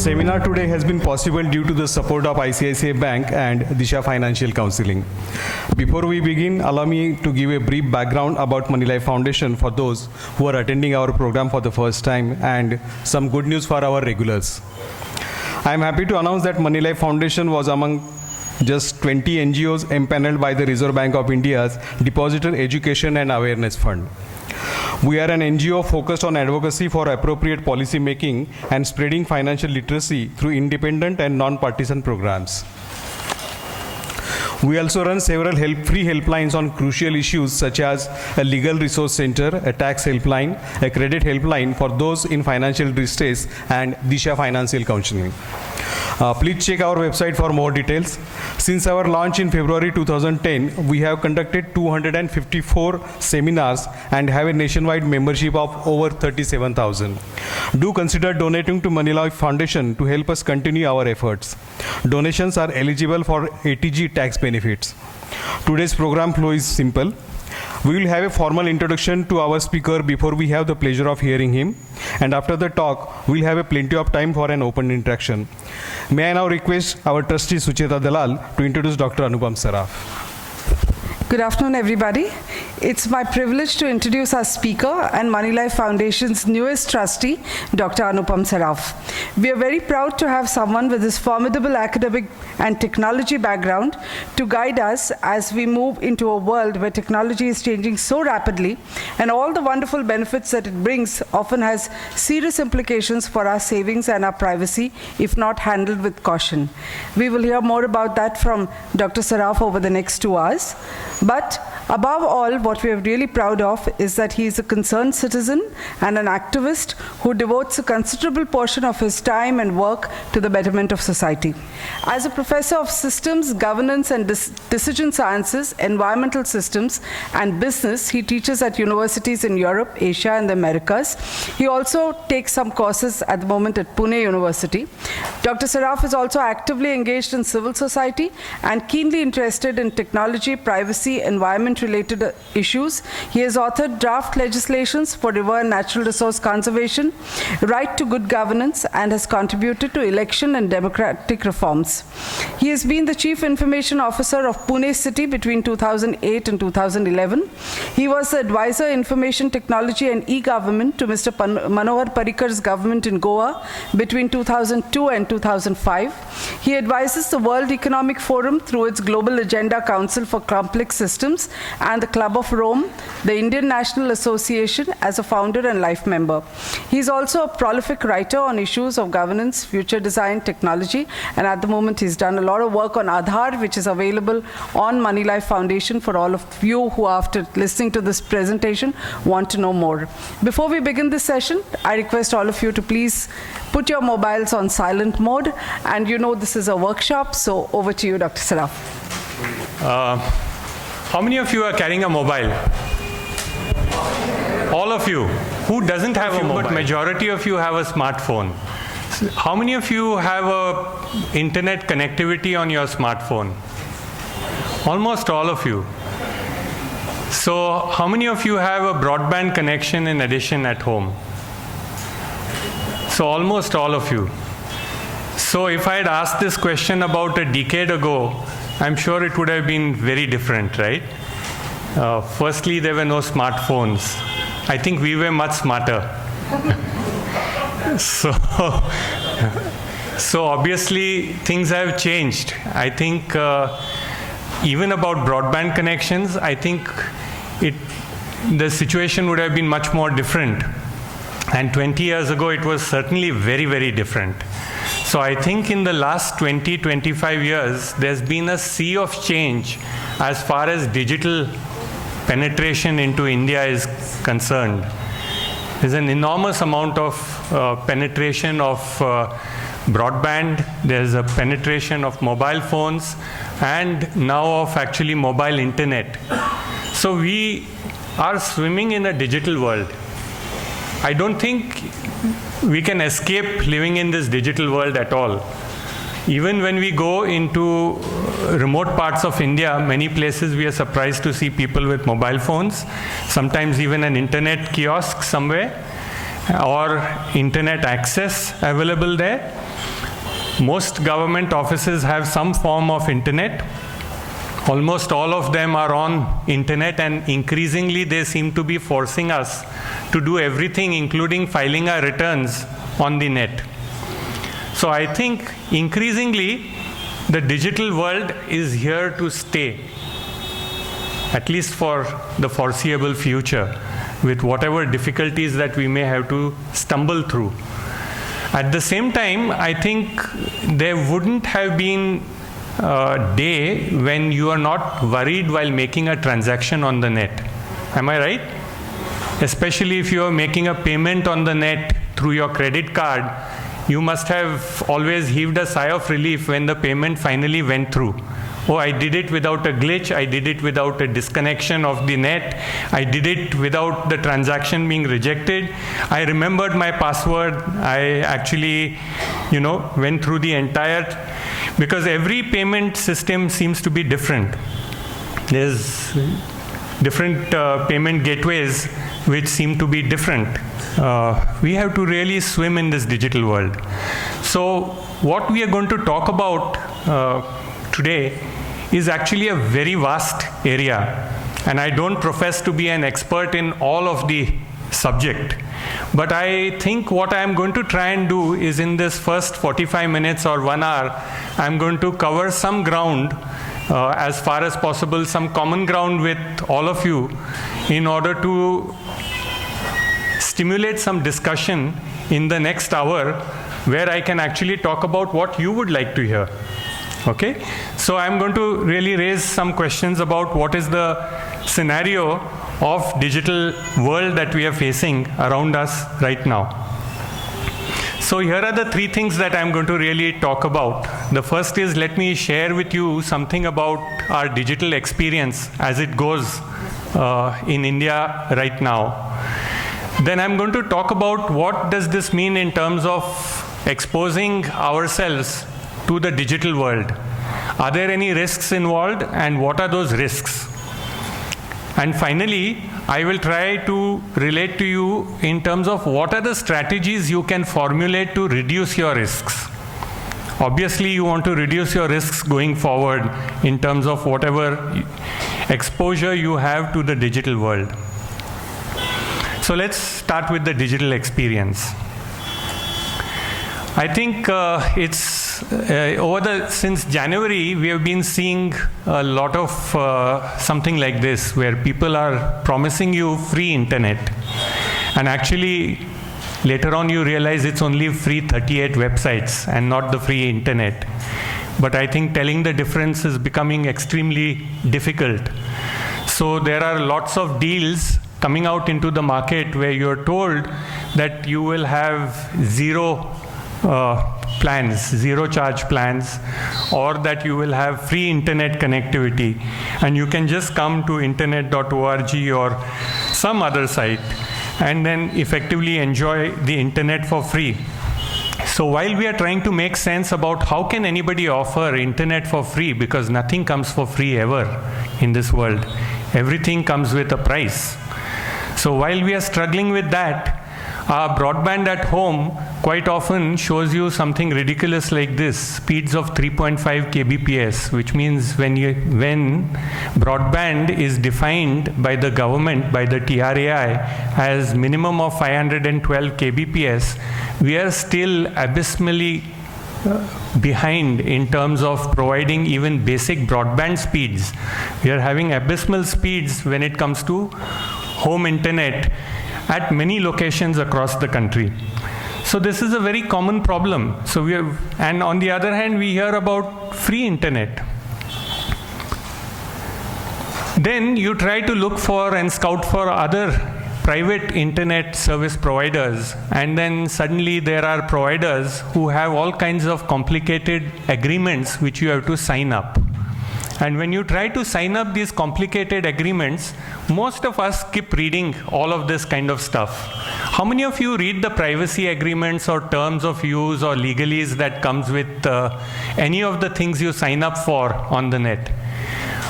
seminar today has been possible due to the support of ICICI Bank and Disha Financial Counseling. Before we begin, allow me to give a brief background about Moneylife Foundation for those who are attending our program for the first time and some good news for our regulars. I am happy to announce that Moneylife Foundation was among just 20 NGOs empaneled by the Reserve Bank of India's Depositor Education and Awareness Fund. We are an NGO focused on advocacy for appropriate policy making and spreading financial literacy through independent and non-partisan programs. We also run several free helplines on crucial issues such as a legal resource center, a tax helpline, a credit helpline for those in financial distress, and Disha Financial Counseling. Please check our website for more details. Since our launch in February 2010, we have conducted 254 seminars and have a nationwide membership of over 37,000. Do consider donating to Moneylife Foundation to help us continue our efforts. Donations are eligible for ATG tax benefits. Today's program flow is simple. We will have a formal introduction to our speaker before we have the pleasure of hearing him. And after the talk, we'll have plenty of time for an open interaction. May I now request our trustee Sucheta Dalal to introduce Dr. Anupam Saraph. Good afternoon, everybody. It's my privilege to introduce our speaker and Moneylife Foundation's newest trustee, Dr. Anupam Saraph. We are very proud to have someone with this formidable academic and technology background to guide us as we move into a world where technology is changing so rapidly, and all the wonderful benefits that it brings often has serious implications for our savings and our privacy if not handled with caution. We will hear more about that from Dr. Saraph over the next 2 hours. But above all, what we are really proud of is that he is a concerned citizen and an activist who devotes a considerable portion of his time and work to the betterment of society. As a professor of systems, governance and decision sciences, environmental systems and business, he teaches at universities in Europe, Asia and the Americas. He also takes some courses at the moment at Pune University. Dr. Saraph is also actively engaged in civil society and keenly interested in technology, privacy, environment-related issues. He has authored draft legislations for river and natural resource conservation, right to good governance, and has contributed to election and democratic reforms. He has been the Chief Information Officer of Pune City between 2008 and 2011. He was the Advisor Information Technology and E-Government to Mr. Manohar Parrikar's government in Goa between 2002 and 2005. He advises the World Economic Forum through its Global Agenda Council for Complex Systems and the Club of Rome, the Indian National Association, as a founder and life member. He is also a prolific writer on issues of governance, future design, technology, and at the moment he's done a lot of work on Aadhaar, which is available on Moneylife Foundation for all of you who, after listening to this presentation, want to know more. Before we begin this session, I request all of you to please put your mobiles on silent mode, and you know this is a workshop, so over to you, Dr. Saraph. How many of you are carrying a mobile? All of you. Who doesn't have a mobile? But majority of you have a smartphone. How many of you have a internet connectivity on your smartphone? Almost all of you. So how many of you have a broadband connection in addition at home? So almost all of you. So if I had asked this question about a decade ago, I'm sure it would have been very different, right? Firstly, there were no smartphones. I think we were much smarter. So obviously, things have changed. I think even about broadband connections, I think the situation would have been much more different. And 20 years ago, it was certainly very, very different. So I think in the last 20, 25 years, there's been a sea of change as far as digital penetration into India is concerned. There's an enormous amount of penetration of broadband, there's a penetration of mobile phones, and now of actually mobile internet. So we are swimming in a digital world. I don't think we can escape living in this digital world at all. Even when we go into remote parts of India, many places we are surprised to see people with mobile phones, sometimes even an internet kiosk somewhere, or internet access available there. Most government offices have some form of internet. Almost all of them are on internet, and increasingly they seem to be forcing us to do everything, including filing our returns, on the net. So I think increasingly the digital world is here to stay, at least for the foreseeable future, with whatever difficulties that we may have to stumble through. At the same time, I think there wouldn't have been a day when you are not worried while making a transaction on the net. Am I right? Especially if you are making a payment on the net through your credit card, you must have always heaved a sigh of relief when the payment finally went through. Oh, I did it without a glitch, I did it without a disconnection of the net, I did it without the transaction being rejected. I remembered my password, I actually, went through the entire, because every payment system seems to be different. There's different payment gateways which seem to be different. We have to really swim in this digital world. So what we are going to talk about today is actually a very vast area, and I don't profess to be an expert in all of the subject, but I think what I'm going to try and do is, in this first 45 minutes or 1 hour, I'm going to cover some ground, as far as possible, some common ground with all of you, in order to stimulate some discussion in the next hour, where I can actually talk about what you would like to hear. Okay? So I'm going to really raise some questions about what is the scenario of digital world that we are facing around us right now. So here are the 3 things that I'm going to really talk about. The first is, let me share with you something about our digital experience as it goes in India right now. Then I'm going to talk about what does this mean in terms of exposing ourselves to the digital world. Are there any risks involved, and what are those risks? And finally, I will try to relate to you in terms of what are the strategies you can formulate to reduce your risks. Obviously, you want to reduce your risks going forward in terms of whatever exposure you have to the digital world. So let's start with the digital experience. I think since January, we have been seeing a lot of something like this, where people are promising you free internet, and actually later on you realize it's only free 38 websites and not the free internet. But I think telling the difference is becoming extremely difficult. So there are lots of deals coming out into the market where you're told that you will have zero charge plans, or that you will have free internet connectivity, and you can just come to internet.org or some other site and then effectively enjoy the internet for free. So while we are trying to make sense about how can anybody offer internet for free, because nothing comes for free ever in this world, everything comes with a price. So while we are struggling with that, our broadband at home quite often shows you something ridiculous like this, speeds of 3.5 kbps, which means when broadband is defined by the government, by the TRAI, as minimum of 512 kbps, we are still abysmally behind in terms of providing even basic broadband speeds. We are having abysmal speeds when it comes to home internet at many locations across the country. So this is a very common problem. So and on the other hand, we hear about free internet. Then you try to look for and scout for other private internet service providers, and then suddenly there are providers who have all kinds of complicated agreements which you have to sign up. And when you try to sign up these complicated agreements, most of us skip reading all of this kind of stuff. How many of you read the privacy agreements or terms of use or legalese that comes with any of the things you sign up for on the net?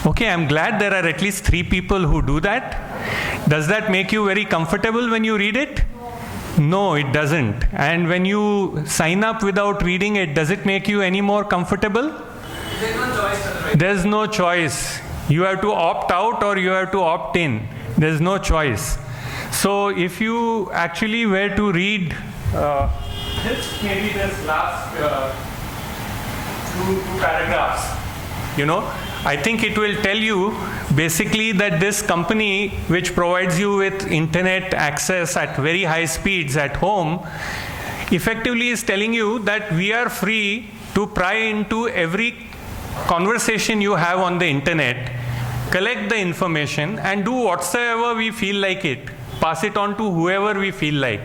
Okay, I'm glad there are at least 3 people who do that. Does that make you very comfortable when you read it? No, it doesn't. And when you sign up without reading it, does it make you any more comfortable? There's no choice. There's no choice. You have to opt out or you have to opt in. There's no choice. So if you actually were to read this last two paragraphs, I think it will tell you basically that this company, which provides you with internet access at very high speeds at home, effectively is telling you that we are free to pry into every conversation you have on the internet, collect the information and do whatsoever we feel like it, pass it on to whoever we feel like.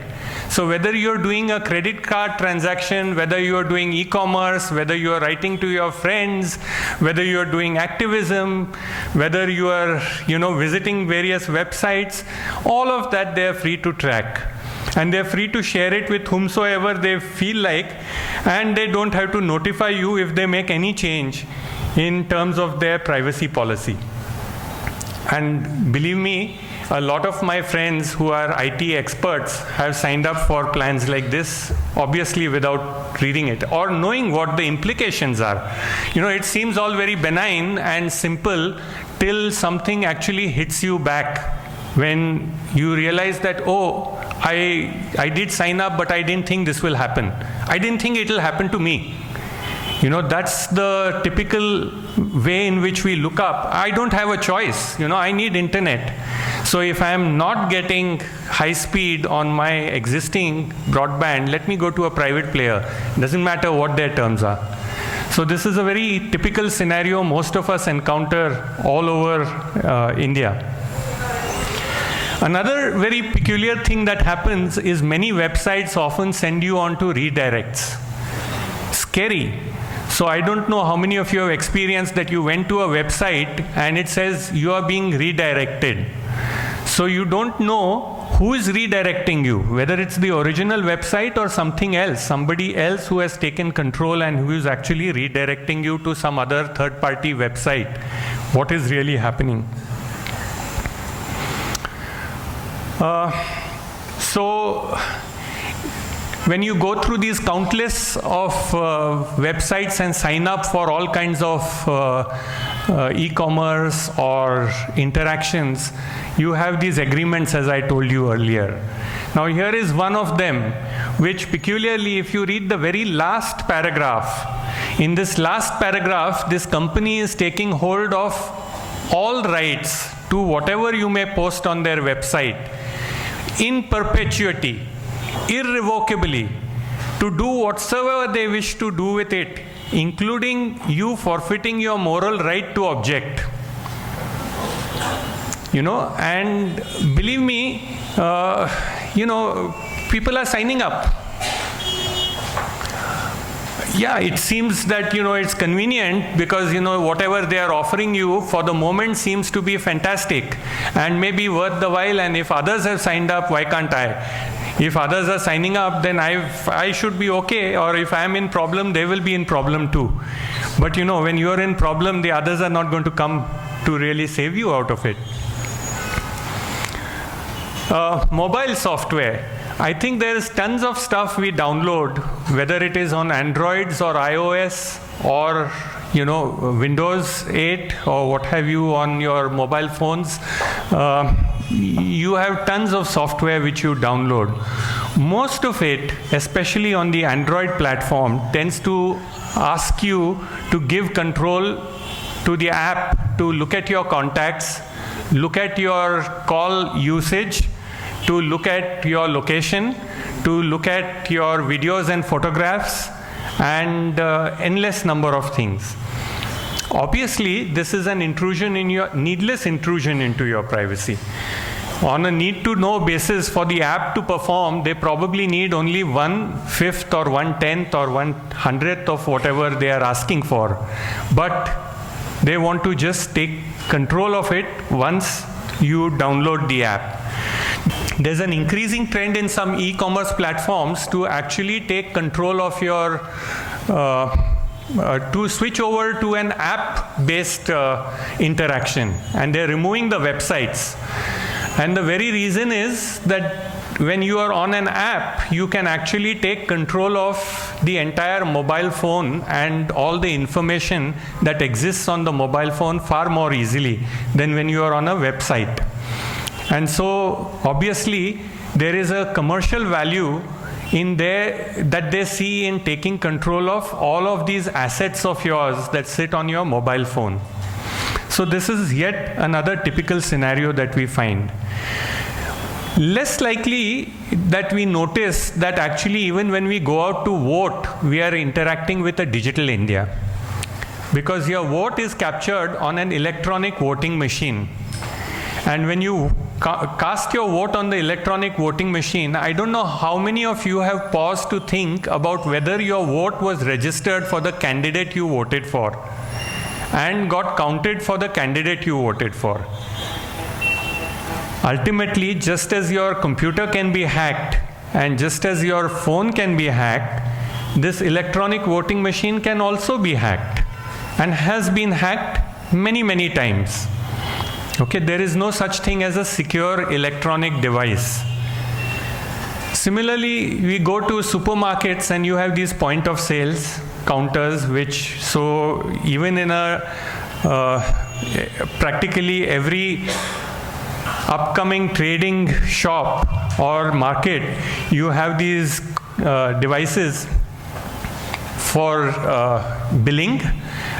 So whether you're doing a credit card transaction, whether you're doing e-commerce, whether you're writing to your friends, whether you're doing activism, whether you are, visiting various websites, all of that they're free to track. And they're free to share it with whomsoever they feel like, and they don't have to notify you if they make any change in terms of their privacy policy. And believe me, a lot of my friends who are IT experts have signed up for plans like this, obviously without reading it or knowing what the implications are. It seems all very benign and simple till something actually hits you back when you realize that, oh, I did sign up, but I didn't think this will happen. I didn't think it will happen to me. That's the typical way in which we look up. I don't have a choice. I need internet. So if I am not getting high speed on my existing broadband, let me go to a private player. Doesn't matter what their terms are. So this is a very typical scenario most of us encounter all over India. Another very peculiar thing that happens is many websites often send you on to redirects. Scary. So I don't know how many of you have experienced that you went to a website and it says you are being redirected. So you don't know who is redirecting you, whether it's the original website or something else, somebody else who has taken control and who is actually redirecting you to some other third-party website. What is really happening? So when you go through these countless of websites and sign up for all kinds of e-commerce or interactions, you have these agreements, as I told you earlier. Now here is one of them, which peculiarly, if you read the very last paragraph, in this last paragraph, this company is taking hold of all rights to whatever you may post on their website in perpetuity, irrevocably, to do whatsoever they wish to do with it, including you forfeiting your moral right to object. And believe me, people are signing up. Yeah, it seems that, it's convenient because, whatever they are offering you for the moment seems to be fantastic and maybe worth the while, and if others have signed up, why can't I? If others are signing up, then I should be okay, or if I am in problem, they will be in problem too. But when you are in problem, the others are not going to come to really save you out of it. Mobile software. I think there is tons of stuff we download, whether it is on Androids or iOS or Windows 8 or what have you on your mobile phones. You have tons of software which you download. Most of it, especially on the Android platform, tends to ask you to give control to the app to look at your contacts, look at your call usage, to look at your location, to look at your videos and photographs, and endless number of things. Obviously, this is an intrusion in your, needless intrusion into your privacy. On a need-to-know basis for the app to perform, they probably need only 1/5 or 1/10 or 1/100th of whatever they are asking for. But they want to just take control of it once you download the app. There's an increasing trend in some e-commerce platforms to actually take control of your, to switch over to an app-based interaction, and they're removing the websites. And the very reason is that when you are on an app, you can actually take control of the entire mobile phone and all the information that exists on the mobile phone far more easily than when you are on a website. And so obviously there is a commercial value in there that they see in taking control of all of these assets of yours that sit on your mobile phone. So this is yet another typical scenario that we find. Less likely that we notice that actually even when we go out to vote, we are interacting with a digital India. Because your vote is captured on an electronic voting machine. And when you cast your vote on the electronic voting machine, I don't know how many of you have paused to think about whether your vote was registered for the candidate you voted for and got counted for the candidate you voted for. Ultimately, just as your computer can be hacked and just as your phone can be hacked, this electronic voting machine can also be hacked and has been hacked many, many times. Okay, there is no such thing as a secure electronic device. Similarly, we go to supermarkets and you have these point of sales counters, which, so even in a practically every upcoming trading shop or market, you have these devices for billing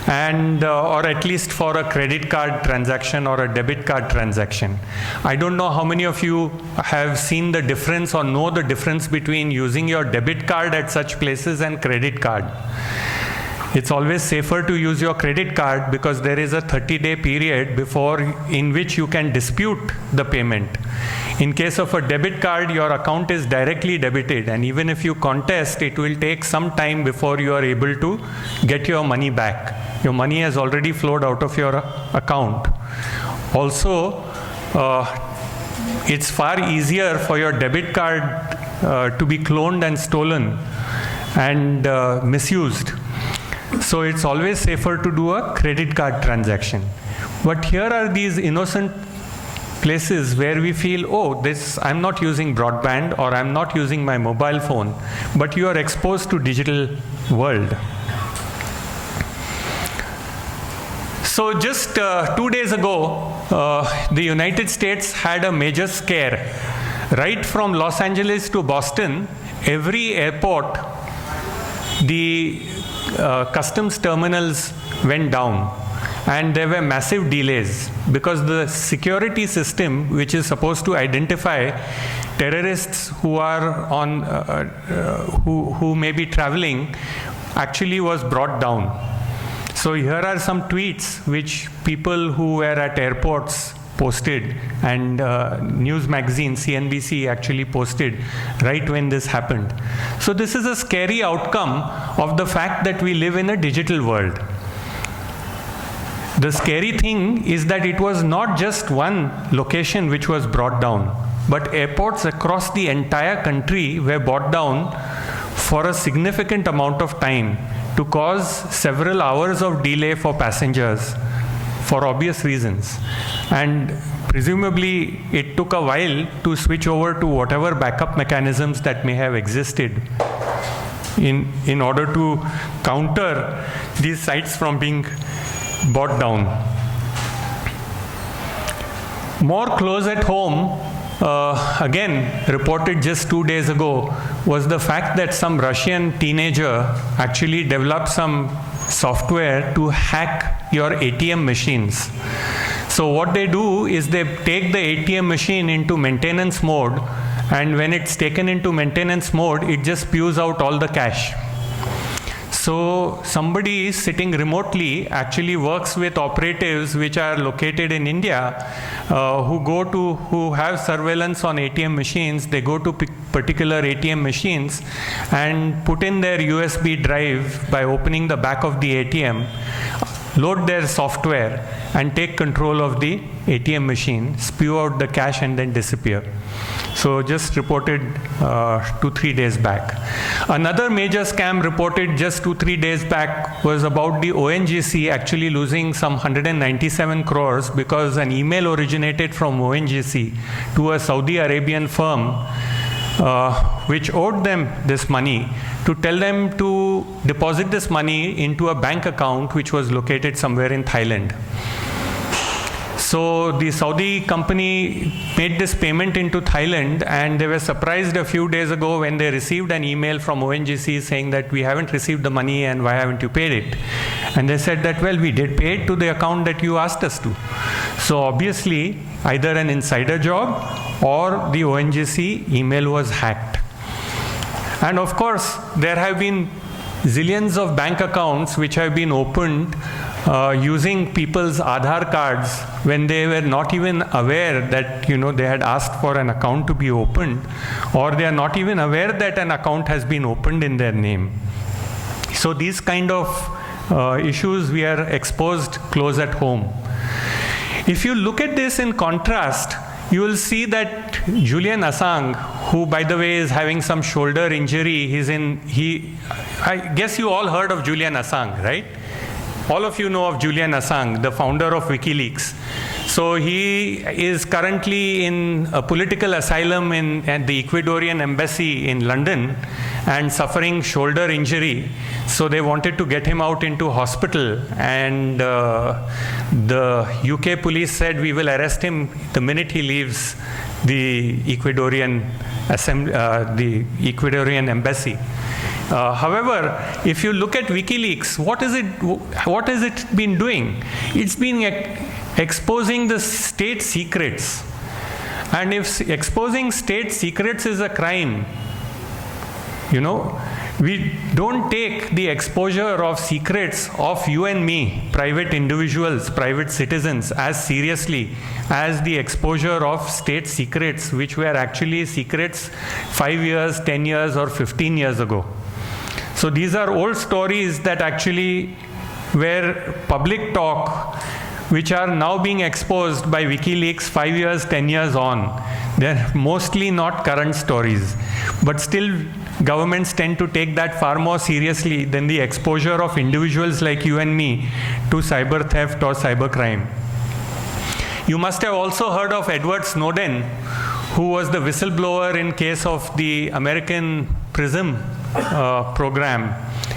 and or at least for a credit card transaction or a debit card transaction. I don't know how many of you have seen the difference or know the difference between using your debit card at such places and credit card. It's always safer to use your credit card because there is a 30-day period in which you can dispute the payment. In case of a debit card, your account is directly debited, and even if you contest, it will take some time before you are able to get your money back. Your money has already flowed out of your account. Also, it's far easier for your debit card to be cloned and stolen and misused. So it's always safer to do a credit card transaction. But here are these innocent places where we feel, oh, I'm not using broadband or I'm not using my mobile phone, but you are exposed to digital world. So just 2 days ago, the United States had a major scare. Right from Los Angeles to Boston, every airport, the customs terminals went down and there were massive delays because the security system, which is supposed to identify terrorists who are on who may be traveling, actually was brought down. So here are some tweets which people who were at airports posted, and news magazine CNBC actually posted right when this happened. So this is a scary outcome of the fact that we live in a digital world. The scary thing is that it was not just one location which was brought down, but airports across the entire country were brought down for a significant amount of time to cause several hours of delay for passengers for obvious reasons. And presumably it took a while to switch over to whatever backup mechanisms that may have existed in order to counter these sites from being brought down. More close at home, again reported just 2 days ago, was the fact that some Russian teenager actually developed some software to hack your ATM machines. So what they do is they take the ATM machine into maintenance mode, and when it's taken into maintenance mode, it just spews out all the cash. So somebody sitting remotely actually works with operatives which are located in India who have surveillance on ATM machines. They go to particular ATM machines and put in their USB drive by opening the back of the ATM, load their software and take control of the ATM machine, spew out the cash and then disappear. So just reported 2-3 days back. Another major scam reported just 2-3 days back was about the ONGC actually losing some 197 crores because an email originated from ONGC to a Saudi Arabian firm which owed them this money, to tell them to deposit this money into a bank account which was located somewhere in Thailand. So the Saudi company made this payment into Thailand, and they were surprised a few days ago when they received an email from ONGC saying that we haven't received the money and why haven't you paid it? And they said that, well, we did pay it to the account that you asked us to. So obviously, either an insider job or the ONGC email was hacked. And of course, there have been zillions of bank accounts which have been opened using people's Aadhaar cards when they were not even aware that they had asked for an account to be opened, or they are not even aware that an account has been opened in their name. So these kind of issues we are exposed close at home. If you look at this in contrast, you will see that Julian Assange, who by the way is having some shoulder injury, I guess you all heard of Julian Assange, right? All of you know of Julian Assange, the founder of WikiLeaks. So he is currently in a political asylum at the Ecuadorian embassy in London and suffering shoulder injury. So they wanted to get him out into hospital, and the UK police said we will arrest him the minute he leaves the Ecuadorian embassy. However, if you look at WikiLeaks, what has it been doing? It's been exposing the state secrets. And if exposing state secrets is a crime, we don't take the exposure of secrets of you and me, private individuals, private citizens, as seriously as the exposure of state secrets, which were actually secrets 5 years, 10 years, or 15 years ago. So these are old stories that actually were public talk, which are now being exposed by WikiLeaks 5 years, 10 years on. They're mostly not current stories. But still, governments tend to take that far more seriously than the exposure of individuals like you and me to cyber theft or cybercrime. You must have also heard of Edward Snowden, who was the whistleblower in case of the American PRISM program,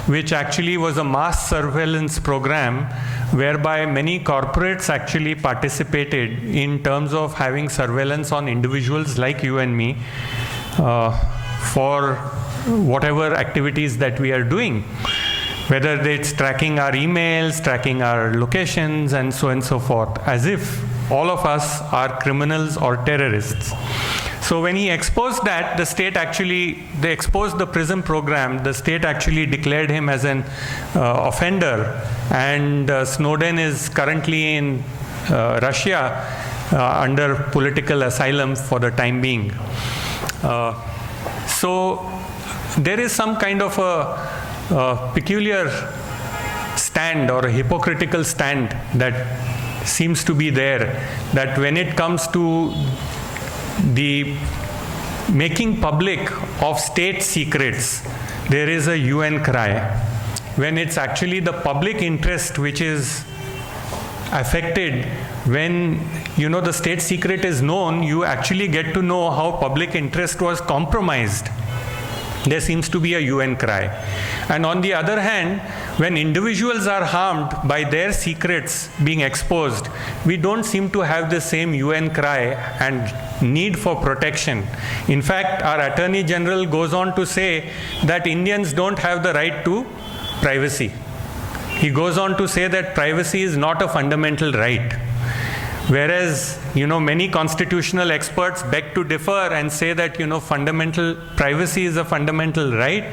which actually was a mass surveillance program whereby many corporates actually participated in terms of having surveillance on individuals like you and me for whatever activities that we are doing, whether it's tracking our emails, tracking our locations, and so forth, as if all of us are criminals or terrorists. So when he exposed that, they exposed the PRISM program, the state actually declared him as an offender, and Snowden is currently in Russia under political asylum for the time being. So there is some kind of a peculiar stand or a hypocritical stand that seems to be there, that when it comes to the making public of state secrets, there is a UN cry. When it's actually the public interest which is affected, when the state secret is known, you actually get to know how public interest was compromised. There seems to be a UN cry. And on the other hand, when individuals are harmed by their secrets being exposed, we don't seem to have the same UN cry and need for protection. In fact, our Attorney General goes on to say that Indians don't have the right to privacy. He goes on to say that privacy is not a fundamental right. Whereas, many constitutional experts beg to differ and say that, fundamental privacy is a fundamental right.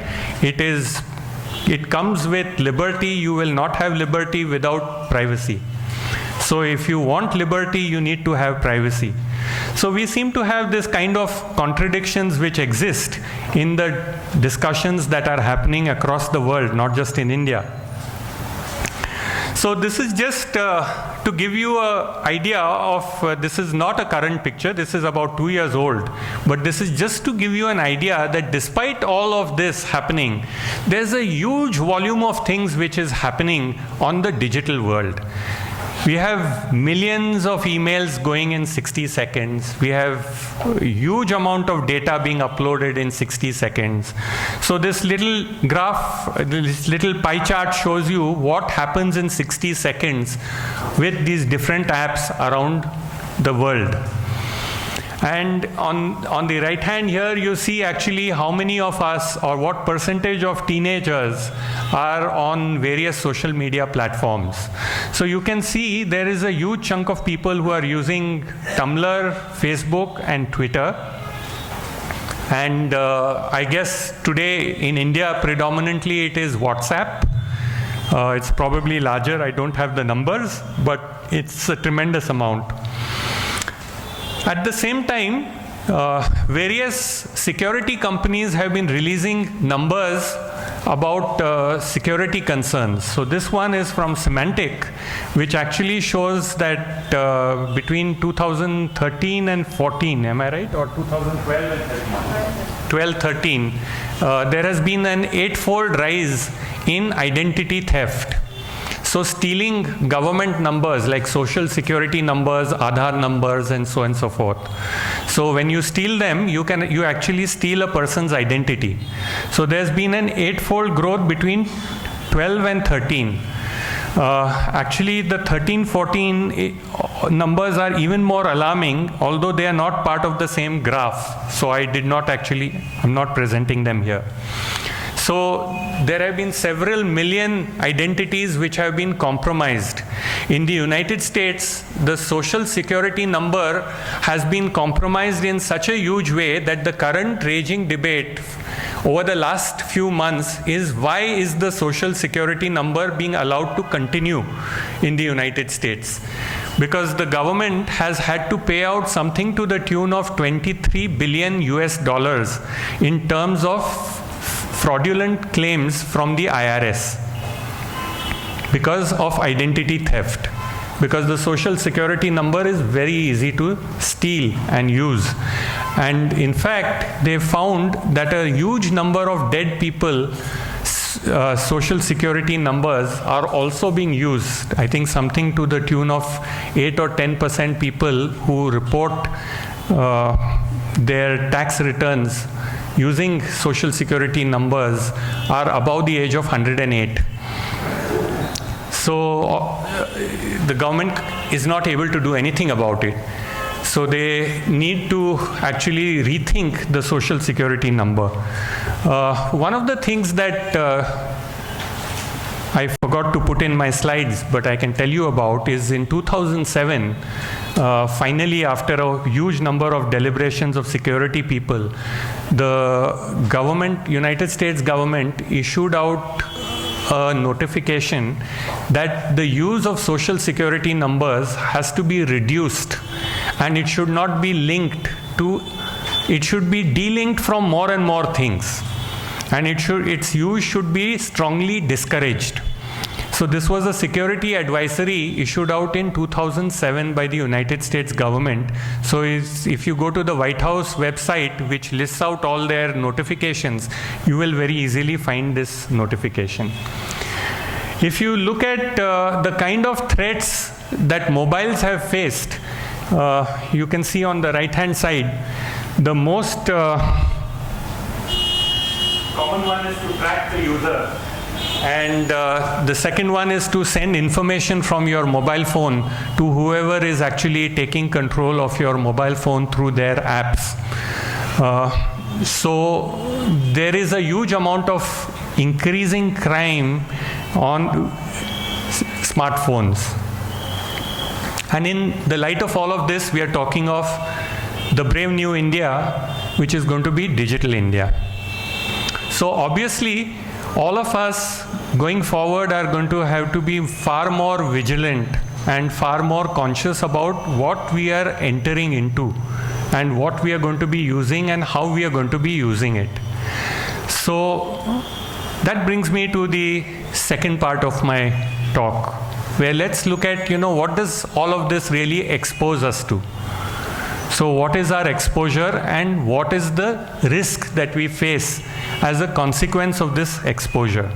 It comes with liberty. You will not have liberty without privacy. So if you want liberty, you need to have privacy. So we seem to have this kind of contradictions which exist in the discussions that are happening across the world, not just in India. So this is just to give you an idea of, this is not a current picture, this is about 2 years old, but this is just to give you an idea that despite all of this happening, there's a huge volume of things which is happening on the digital world. We have millions of emails going in 60 seconds. We have a huge amount of data being uploaded in 60 seconds. So this little graph, this little pie chart shows you what happens in 60 seconds with these different apps around the world. And on the right hand here, you see actually how many of us or what percentage of teenagers are on various social media platforms. So you can see there is a huge chunk of people who are using Tumblr, Facebook, and Twitter. And I guess today in India, predominantly it is WhatsApp. It's probably larger, I don't have the numbers, but it's a tremendous amount. At the same time, various security companies have been releasing numbers about security concerns. So this one is from Symantec, which actually shows that between 2013 and 14, am I right? Or 2012 and 13, there has been an 8-fold rise in identity theft. So stealing government numbers like social security numbers, Aadhaar numbers, and so on and so forth. So when you steal them, you actually steal a person's identity. So there's been an 8-fold growth between 12 and 13. Actually, the 13-14 numbers are even more alarming, although they are not part of the same graph. So I'm not presenting them here. So there have been several million identities which have been compromised. In the United States, the social security number has been compromised in such a huge way that the current raging debate over the last few months is why is the social security number being allowed to continue in the United States? Because the government has had to pay out something to the tune of 23 billion US dollars in terms of fraudulent claims from the IRS because of identity theft, because the social security number is very easy to steal and use. And in fact, they found that a huge number of dead people social security numbers are also being used. I think something to the tune of 8 or 10% people who report their tax returns using social security numbers are above the age of 108. So the government is not able to do anything about it. So they need to actually rethink the social security number. One of the things that I forgot to put in my slides, but I can tell you about, is in 2007, finally, after a huge number of deliberations of security people, the government, United States government, issued out a notification that the use of social security numbers has to be reduced, and it should not be linked to, it should be delinked from more and more things, and its use should be strongly discouraged. So this was a security advisory issued out in 2007 by the United States government. So if you go to the White House website, which lists out all their notifications, you will very easily find this notification. If you look at the kind of threats that mobiles have faced, you can see on the right-hand side, the most common one is to track the user. And the second one is to send information from your mobile phone to whoever is actually taking control of your mobile phone through their apps. So there is a huge amount of increasing crime on smartphones. And in the light of all of this, we are talking of the brave new India, which is going to be digital India. So obviously, all of us going forward are going to have to be far more vigilant and far more conscious about what we are entering into and what we are going to be using and how we are going to be using it. So that brings me to the second part of my talk, where let's look at, what does all of this really expose us to? So what is our exposure and what is the risk that we face as a consequence of this exposure?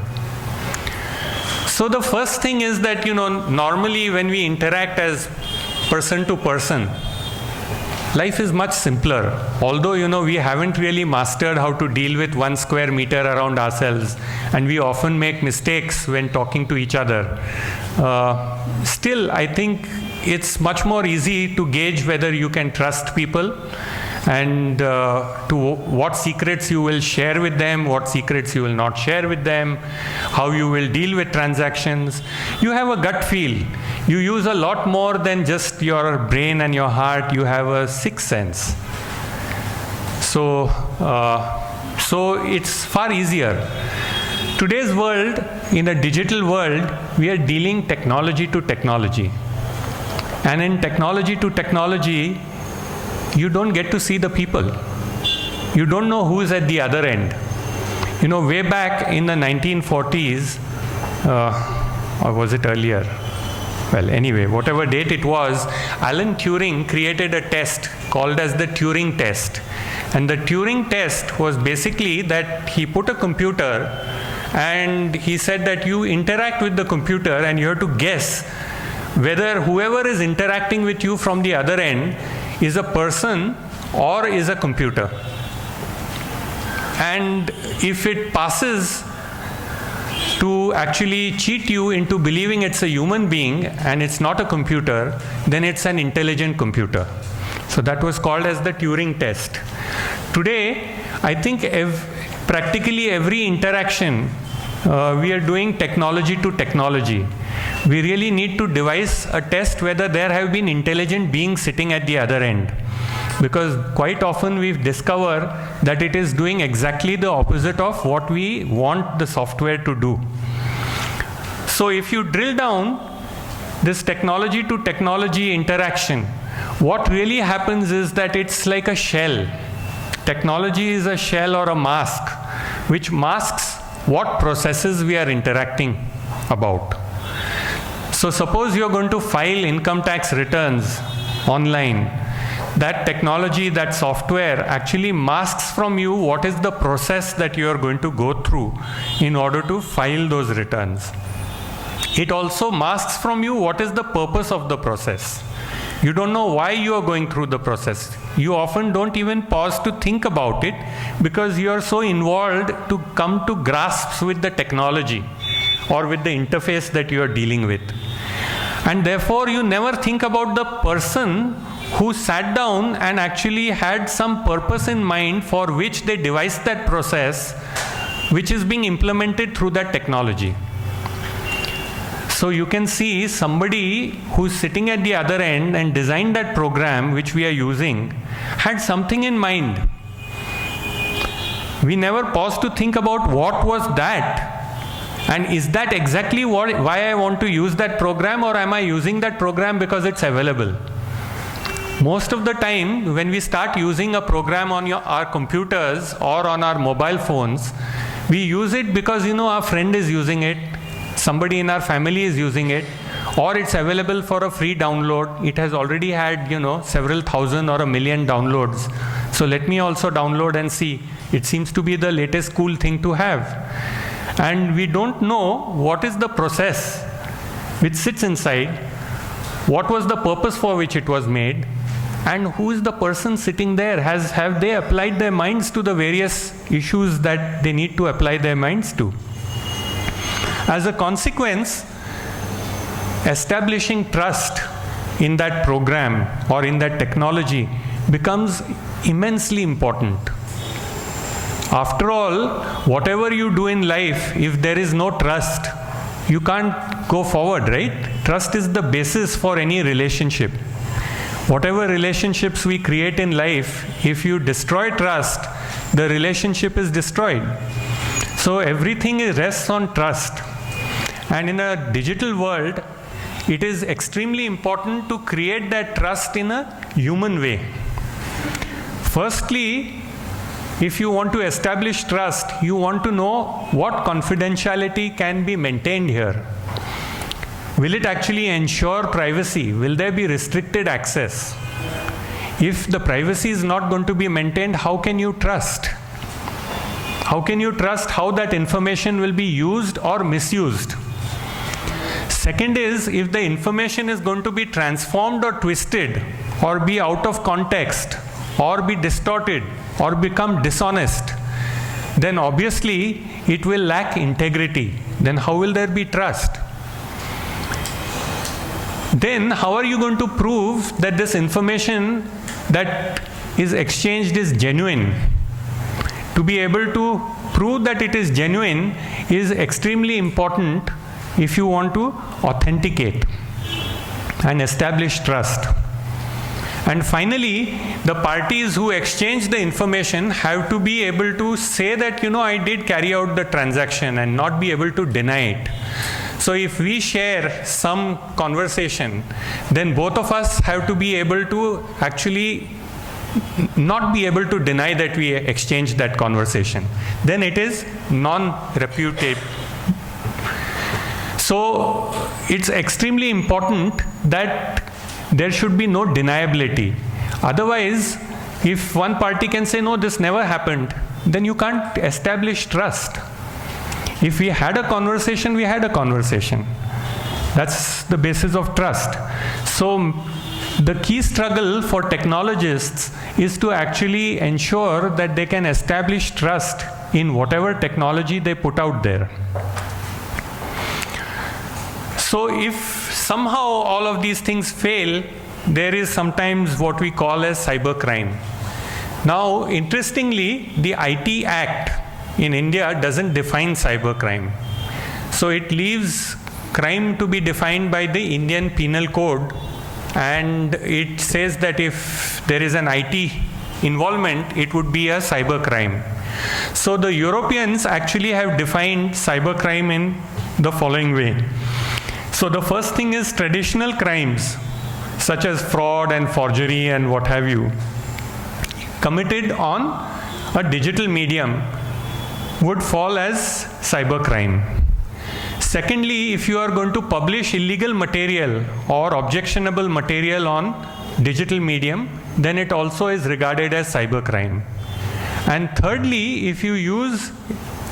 So the first thing is that, normally when we interact as person to person, life is much simpler. Although, we haven't really mastered how to deal with 1 square meter around ourselves, and we often make mistakes when talking to each other. Still, I think it's much more easy to gauge whether you can trust people, and to what secrets you will share with them, what secrets you will not share with them, how you will deal with transactions. You have a gut feel. You use a lot more than just your brain and your heart. You have a sixth sense. So it's far easier. Today's world, in a digital world, we are dealing technology to technology. And in technology to technology, you don't get to see the people. You don't know who's at the other end. Way back in the 1940s, or was it earlier? Well, anyway, whatever date it was, Alan Turing created a test called as the Turing test. And the Turing test was basically that he put a computer and he said that you interact with the computer and you have to guess whether whoever is interacting with you from the other end is a person or is a computer. And if it passes to actually cheat you into believing it's a human being and it's not a computer, then it's an intelligent computer. So that was called as the Turing test. Today, I think practically every interaction, we are doing technology to technology. We really need to devise a test whether there have been intelligent beings sitting at the other end. Because quite often we discover that it is doing exactly the opposite of what we want the software to do. So if you drill down this technology to technology interaction, what really happens is that it's like a shell. Technology is a shell or a mask, which masks what processes we are interacting about. So suppose you're going to file income tax returns online. That technology, that software actually masks from you what is the process that you are going to go through in order to file those returns. It also masks from you what is the purpose of the process. You don't know why you are going through the process. You often don't even pause to think about it because you are so involved to come to grasps with the technology or with the interface that you are dealing with. And therefore, you never think about the person who sat down and actually had some purpose in mind for which they devised that process, which is being implemented through that technology. So you can see somebody who's sitting at the other end and designed that program which we are using had something in mind. We never pause to think about what was that. And is that exactly why I want to use that program, or am I using that program because it's available? Most of the time, when we start using a program on our computers or on our mobile phones, we use it because, our friend is using it, somebody in our family is using it, or it's available for a free download. It has already had, several thousand or 1 million downloads. So let me also download and see. It seems to be the latest cool thing to have. And we don't know what is the process which sits inside, what was the purpose for which it was made, and who is the person sitting there. Have they applied their minds to the various issues that they need to apply their minds to? As a consequence, establishing trust in that program or in that technology becomes immensely important. After all, whatever you do in life, if there is no trust, you can't go forward, right? Trust is the basis for any relationship. Whatever relationships we create in life, if you destroy trust, the relationship is destroyed. So everything rests on trust. And in a digital world, it is extremely important to create that trust in a human way. Firstly, if you want to establish trust, you want to know what confidentiality can be maintained here. Will it actually ensure privacy? Will there be restricted access? If the privacy is not going to be maintained, how can you trust? How can you trust how that information will be used or misused? Second is, if the information is going to be transformed or twisted, or be out of context, or be distorted, or become dishonest, then obviously it will lack integrity. Then how will there be trust? Then how are you going to prove that this information that is exchanged is genuine? To be able to prove that it is genuine is extremely important if you want to authenticate and establish trust. And finally, the parties who exchange the information have to be able to say that, I did carry out the transaction, and not be able to deny it. So if we share some conversation, then both of us have to be able to actually not be able to deny that we exchanged that conversation. Then it is non-reputable. So it's extremely important that there should be no deniability. Otherwise, if one party can say, no, this never happened, then you can't establish trust. If we had a conversation, we had a conversation. That's the basis of trust. So the key struggle for technologists is to actually ensure that they can establish trust in whatever technology they put out there. So if somehow all of these things fail, there is sometimes what we call as cybercrime. Now, interestingly, the IT Act in India doesn't define cybercrime. So it leaves crime to be defined by the Indian Penal Code, and it says that if there is an IT involvement, it would be a cybercrime. So the Europeans actually have defined cybercrime in the following way. So the first thing is traditional crimes, such as fraud and forgery and what have you, committed on a digital medium would fall as cybercrime. Secondly, if you are going to publish illegal material or objectionable material on digital medium, then it also is regarded as cybercrime. And thirdly, if you use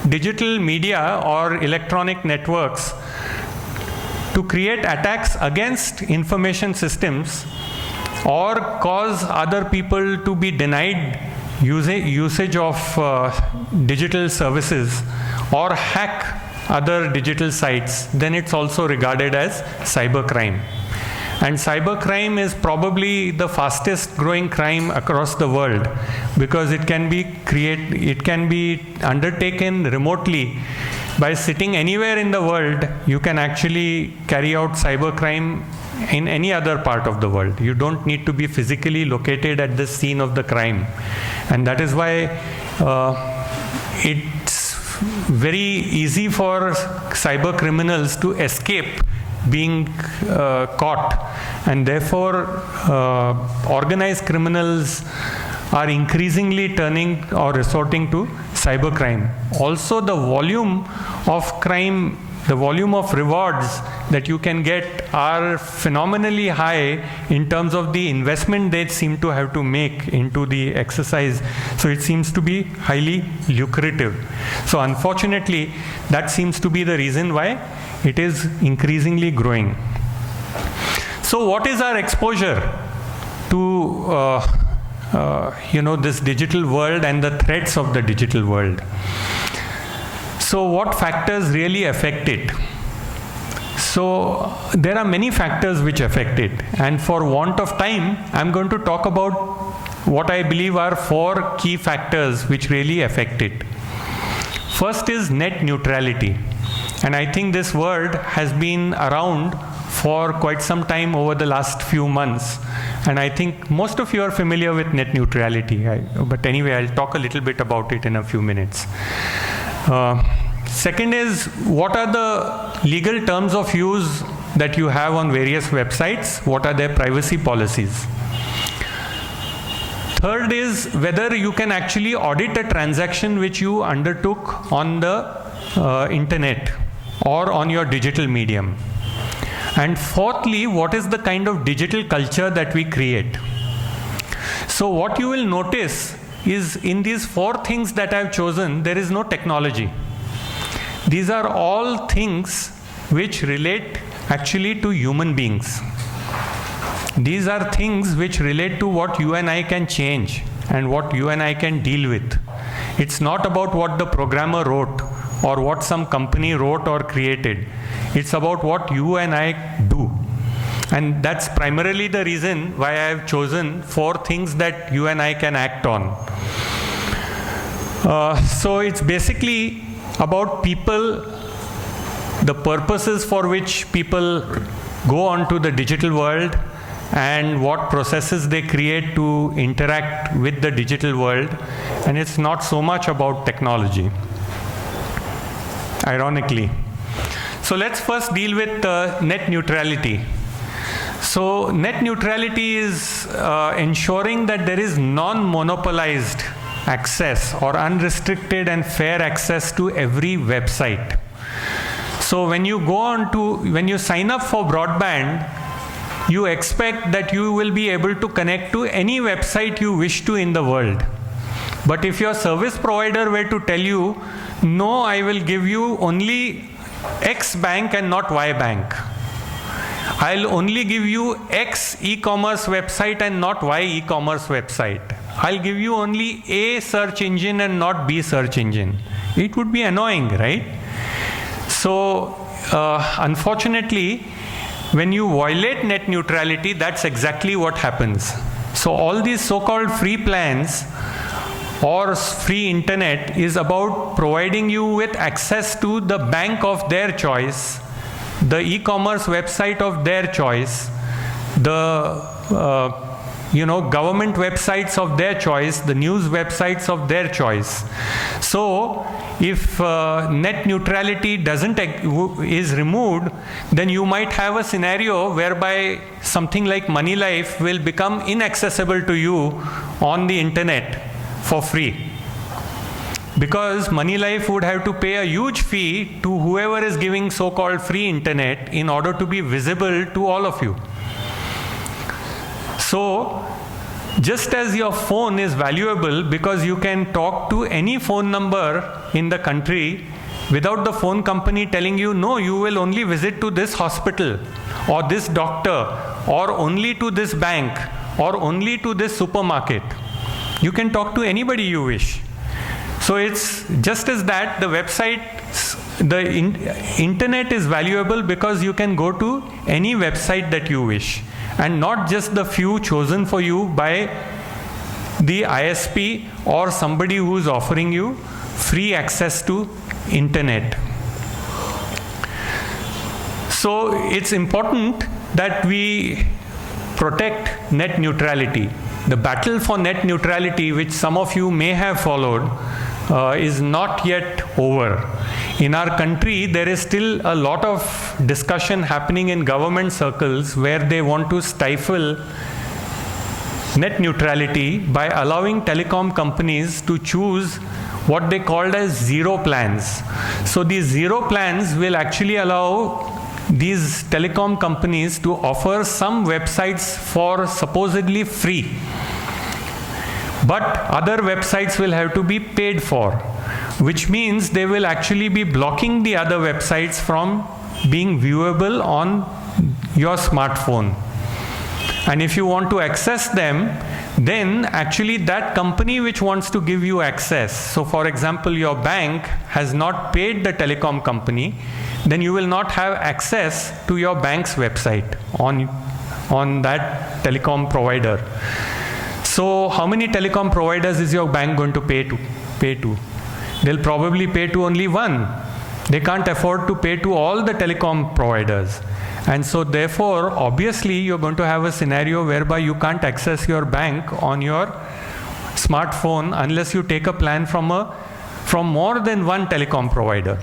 digital media or electronic networks to create attacks against information systems or cause other people to be denied usage of digital services or hack other digital sites, then it's also regarded as cybercrime. And cybercrime is probably the fastest growing crime across the world, because it can be undertaken remotely. By sitting anywhere in the world, you can actually carry out cybercrime in any other part of the world. You don't need to be physically located at the scene of the crime. And that is why it's very easy for cyber criminals to escape being caught. And therefore, organized criminals are increasingly turning or resorting to cybercrime. Also, the volume of crime, the volume of rewards that you can get are phenomenally high in terms of the investment they seem to have to make into the exercise. So it seems to be highly lucrative. So unfortunately, that seems to be the reason why it is increasingly growing. So what is our exposure to this digital world and the threats of the digital world? So what factors really affect it? So there are many factors which affect it, and for want of time, I'm going to talk about what I believe are 4 key factors which really affect it. First is net neutrality, and I think this word has been around for quite some time over the last few months, and I think most of you are familiar with net neutrality, but anyway, I'll talk a little bit about it in a few minutes. Second is, what are the legal terms of use that you have on various websites? What are their privacy policies? Third is whether you can actually audit a transaction which you undertook on the internet or on your digital medium. And fourthly, what is the kind of digital culture that we create? So what you will notice is, in these 4 things that I've chosen, there is no technology. These are all things which relate actually to human beings. These are things which relate to what you and I can change and what you and I can deal with. It's not about what the programmer wrote or what some company wrote or created. It's about what you and I do. And that's primarily the reason why I have chosen 4 things that you and I can act on. So it's basically about people, the purposes for which people go onto the digital world, and what processes they create to interact with the digital world. And it's not so much about technology, ironically. So let's first deal with net neutrality. So net neutrality is ensuring that there is non-monopolized access or unrestricted and fair access to every website. So when you when you sign up for broadband, you expect that you will be able to connect to any website you wish to in the world. But if your service provider were to tell you, no, I will give you only X bank and not Y bank. I'll only give you X e-commerce website and not Y e-commerce website. I'll give you only A search engine and not B search engine. It would be annoying, right? So, unfortunately, when you violate net neutrality, that's exactly what happens. So all these so-called free plans or free internet is about providing you with access to the bank of their choice, the e-commerce website of their choice, the government websites of their choice, the news websites of their choice. So if net neutrality is removed, then you might have a scenario whereby something like Moneylife will become inaccessible to you on the internet for free. Because Moneylife would have to pay a huge fee to whoever is giving so-called free internet in order to be visible to all of you. So, just as your phone is valuable because you can talk to any phone number in the country without the phone company telling you, no, you will only visit to this hospital or this doctor or only to this bank or only to this supermarket. You can talk to anybody you wish. So it's just as that the website, the internet is valuable because you can go to any website that you wish, and not just the few chosen for you by the ISP or somebody who is offering you free access to internet. So it's important that we protect net neutrality. The battle for net neutrality, which some of you may have followed, is not yet over. In our country, there is still a lot of discussion happening in government circles where they want to stifle net neutrality by allowing telecom companies to choose what they called as zero plans. So these zero plans will actually allow these telecom companies to offer some websites for supposedly free. But other websites will have to be paid for, which means they will actually be blocking the other websites from being viewable on your smartphone. And if you want to access them, then actually that company which wants to give you access, so for example your bank has not paid the telecom company, then you will not have access to your bank's website on that telecom provider. So how many telecom providers is your bank going to pay to? They'll probably pay to only one. They can't afford to pay to all the telecom providers. And so therefore, obviously, you're going to have a scenario whereby you can't access your bank on your smartphone unless you take a plan from more than one telecom provider.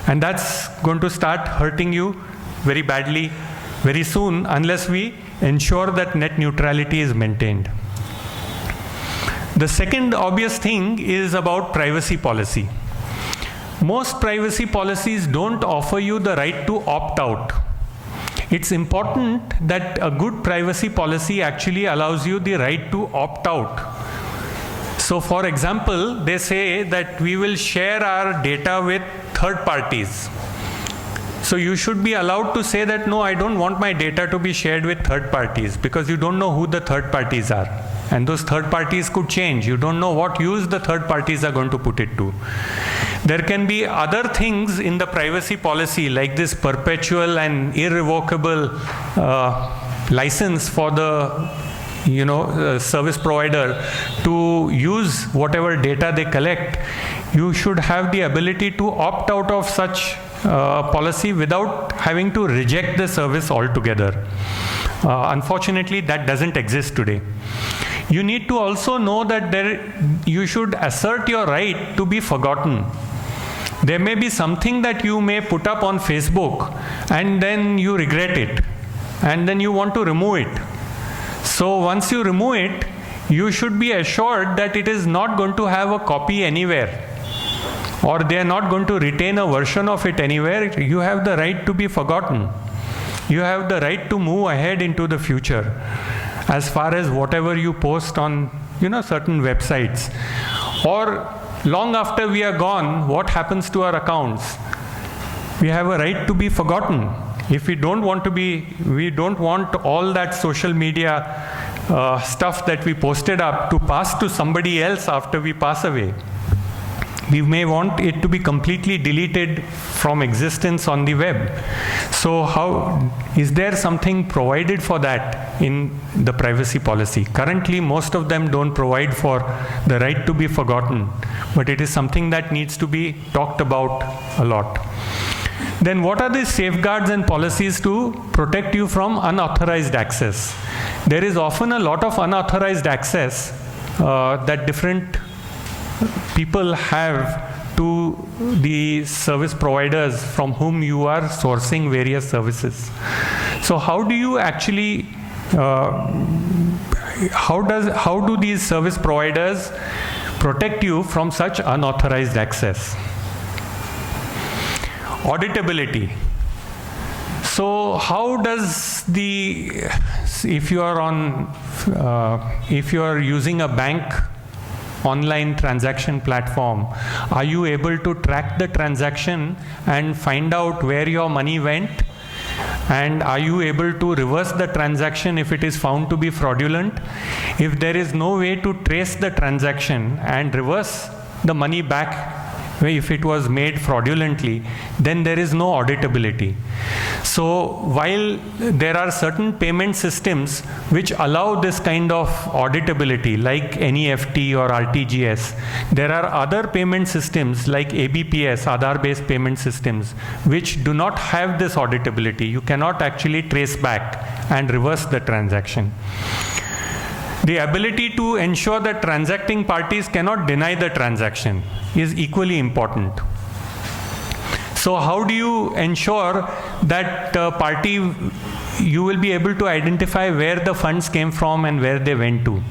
And that's going to start hurting you very badly very soon unless we ensure that net neutrality is maintained. The second obvious thing is about privacy policy. Most privacy policies don't offer you the right to opt out. It's important that a good privacy policy actually allows you the right to opt out. So for example, they say that we will share our data with third parties. So you should be allowed to say that, no, I don't want my data to be shared with third parties, because you don't know who the third parties are. And those third parties could change. You don't know what use the third parties are going to put it to. There can be other things in the privacy policy, like this perpetual and irrevocable license for the service provider to use whatever data they collect. You should have the ability to opt out of such policy without having to reject the service altogether. Unfortunately, that doesn't exist today. You need to also know that you should assert your right to be forgotten. There may be something that you may put up on Facebook and then you regret it and then you want to remove it. So once you remove it, you should be assured that it is not going to have a copy anywhere, or they are not going to retain a version of it anywhere. You have the right to be forgotten. You have the right to move ahead into the future as far as whatever you post on certain websites. Or long after we are gone, what happens to our accounts? We have a right to be forgotten. If we don't want all that social media stuff that we posted up to pass to somebody else after we pass away. We may want it to be completely deleted from existence on the web. So is there something provided for that in the privacy policy? Currently, most of them don't provide for the right to be forgotten, but it is something that needs to be talked about a lot. Then what are the safeguards and policies to protect you from unauthorized access? There is often a lot of unauthorized access that different people have to the service providers from whom you are sourcing various services. So how do you actually, how do these service providers protect you from such unauthorized access? Audit-Ability. So how does if you are using a bank online transaction platform, are you able to track the transaction and find out where your money went? And are you able to reverse the transaction if it is found to be fraudulent? If there is no way to trace the transaction and reverse the money back if it was made fraudulently, then there is no auditability. So while there are certain payment systems which allow this kind of auditability, like NEFT or RTGS, there are other payment systems like ABPS, Aadhaar-based payment systems, which do not have this auditability. You cannot actually trace back and reverse the transaction. The ability to ensure that transacting parties cannot deny the transaction is equally important. So how do you ensure that you will be able to identify where the funds came from and where they went to?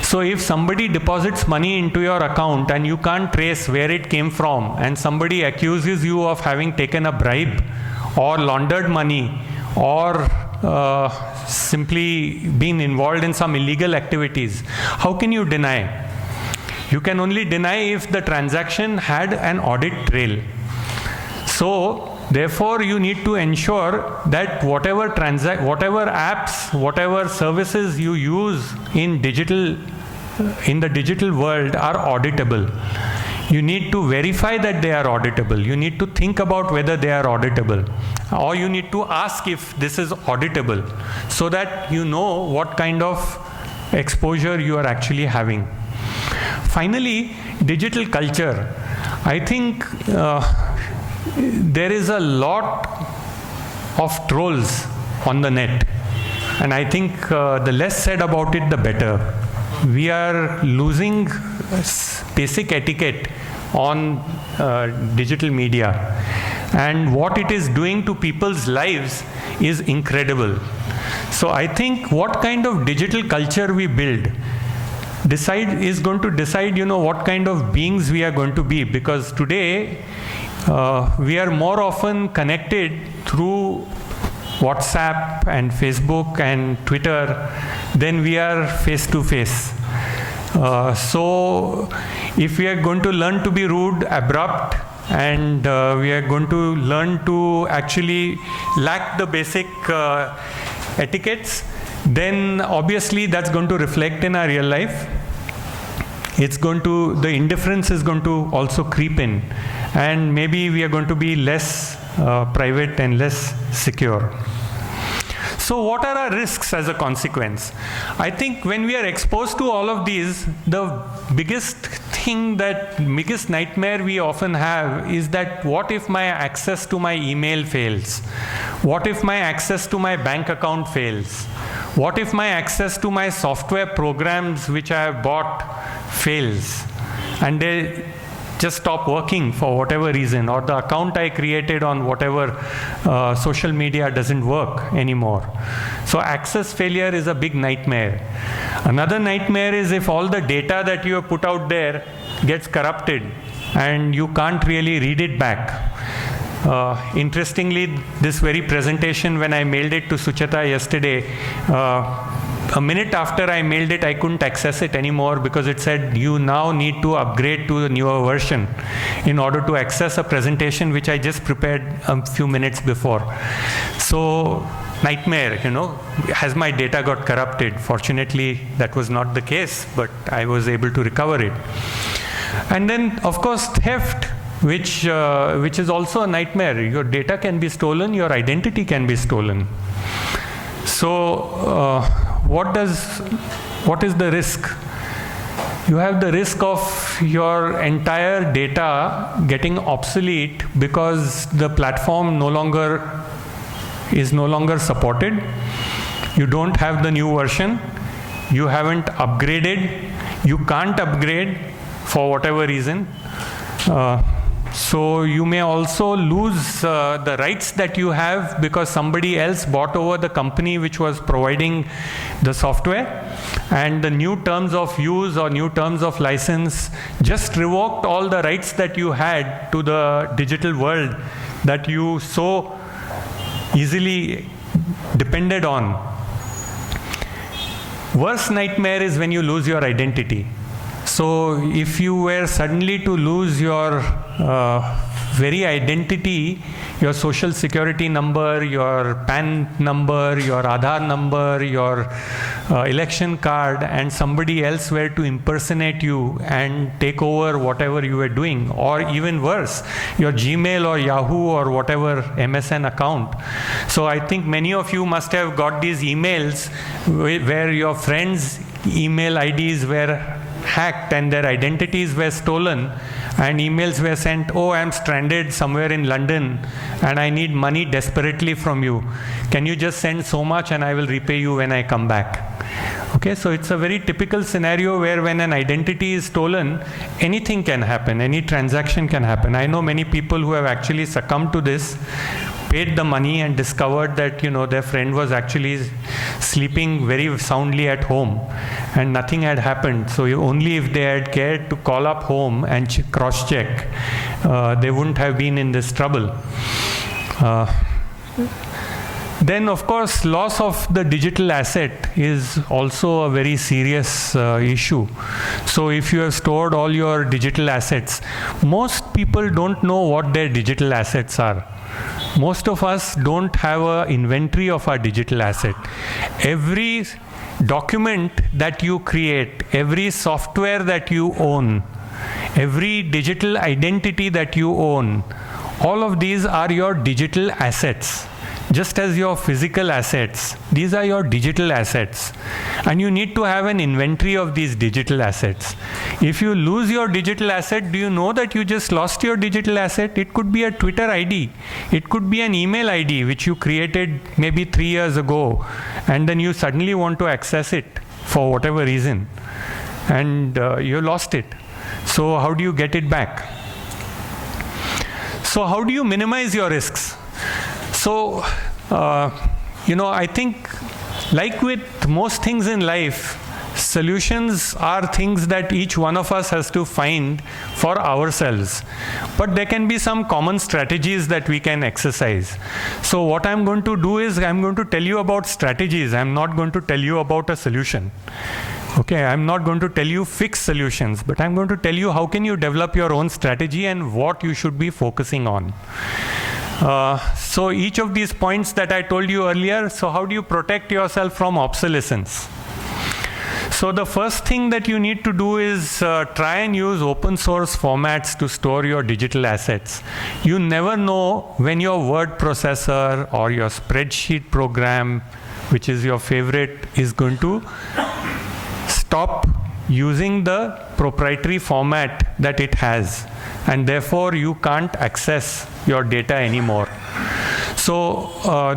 So if somebody deposits money into your account and you can't trace where it came from, and somebody accuses you of having taken a bribe or laundered money or simply been involved in some illegal activities, how can you deny? You can only deny if the transaction had an audit trail. So therefore you need to ensure that whatever apps, whatever services you use in the digital world are auditable. You need to verify that they are auditable. You need to think about whether they are auditable. Or you need to ask if this is auditable, so that you know what kind of exposure you are actually having. Finally, digital culture. I think there is a lot of trolls on the net. And I think the less said about it, the better. We are losing basic etiquette on digital media. And what it is doing to people's lives is incredible. So I think what kind of digital culture we build is going to decide, what kind of beings we are going to be. Because today, we are more often connected through WhatsApp and Facebook and Twitter than we are face to face. So if we are going to learn to be rude, abrupt, and we are going to learn to actually lack the basic etiquettes, then obviously that's going to reflect in our real life. The indifference is going to also creep in, and maybe we are going to be less private and less secure. So what are our risks as a consequence? I think when we are exposed to all of these, the biggest nightmare we often have is that what if my access to my email fails? What if my access to my bank account fails? What if my access to my software programs which I have bought fails? And they just stop working for whatever reason, or the account I created on whatever social media doesn't work anymore. So access failure is a big nightmare. Another nightmare is if all the data that you have put out there gets corrupted and you can't really read it back. Interestingly, this very presentation, when I mailed it to Sucheta yesterday, a minute after I mailed it, I couldn't access it anymore because it said you now need to upgrade to the newer version in order to access a presentation which I just prepared a few minutes before. So, nightmare, has my data got corrupted? Fortunately, that was not the case, but I was able to recover it. And then, of course, theft, which is also a nightmare. Your data can be stolen, your identity can be stolen. So, what is the risk? You have the risk of your entire data getting obsolete because the platform is no longer supported. You don't have the new version. You haven't upgraded. You can't upgrade for whatever reason. So you may also lose the rights that you have because somebody else bought over the company which was providing the software, and the new terms of use or new terms of license just revoked all the rights that you had to the digital world that you so easily depended on. Worst nightmare is when you lose your identity. So if you were suddenly to lose your very identity, your social security number, your PAN number, your Aadhaar number, your election card, and somebody else were to impersonate you and take over whatever you were doing, or even worse, your Gmail or Yahoo or whatever MSN account. So I think many of you must have got these emails where your friends' email IDs were hacked and their identities were stolen, and emails were sent, oh, I'm stranded somewhere in London and I need money desperately from you. Can you just send so much and I will repay you when I come back? Okay, so it's a very typical scenario where when an identity is stolen, anything can happen, any transaction can happen. I know many people who have actually succumbed to this, paid the money and discovered that their friend was actually sleeping very soundly at home and nothing had happened. So only if they had cared to call up home and cross-check, they wouldn't have been in this trouble. Then, of course, loss of the digital asset is also a very serious issue. So if you have stored all your digital assets, most people don't know what their digital assets are. Most of us don't have an inventory of our digital asset. Every document that you create, every software that you own, every digital identity that you own, all of these are your digital assets. Just as your physical assets, these are your digital assets. And you need to have an inventory of these digital assets. If you lose your digital asset, do you know that you just lost your digital asset? It could be a Twitter ID. It could be an email ID which you created maybe 3 years ago, and then you suddenly want to access it for whatever reason. And you lost it. So how do you get it back? So how do you minimize your risks? So, I think like with most things in life, solutions are things that each one of us has to find for ourselves. But there can be some common strategies that we can exercise. So what I'm going to do is I'm going to tell you about strategies. I'm not going to tell you about a solution. Okay, I'm not going to tell you fixed solutions, but I'm going to tell you how can you develop your own strategy and what you should be focusing on. So each of these points that I told you earlier, so how do you protect yourself from obsolescence? So the first thing that you need to do is try and use open source formats to store your digital assets. You never know when your word processor or your spreadsheet program, which is your favorite, is going to stop using the proprietary format that it has, and therefore you can't access your data anymore. So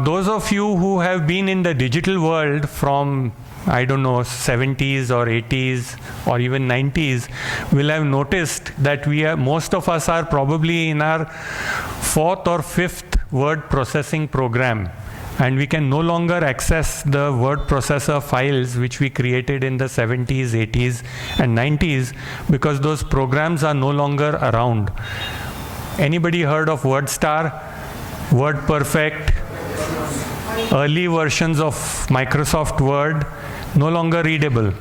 those of you who have been in the digital world from, I don't know, 70s or 80s or even 90s will have noticed that most of us are probably in our 4th or 5th word processing program, and we can no longer access the word processor files which we created in the 70s, 80s and 90s because those programs are no longer around. Anybody heard of WordStar, WordPerfect, early versions of Microsoft Word? No longer readable.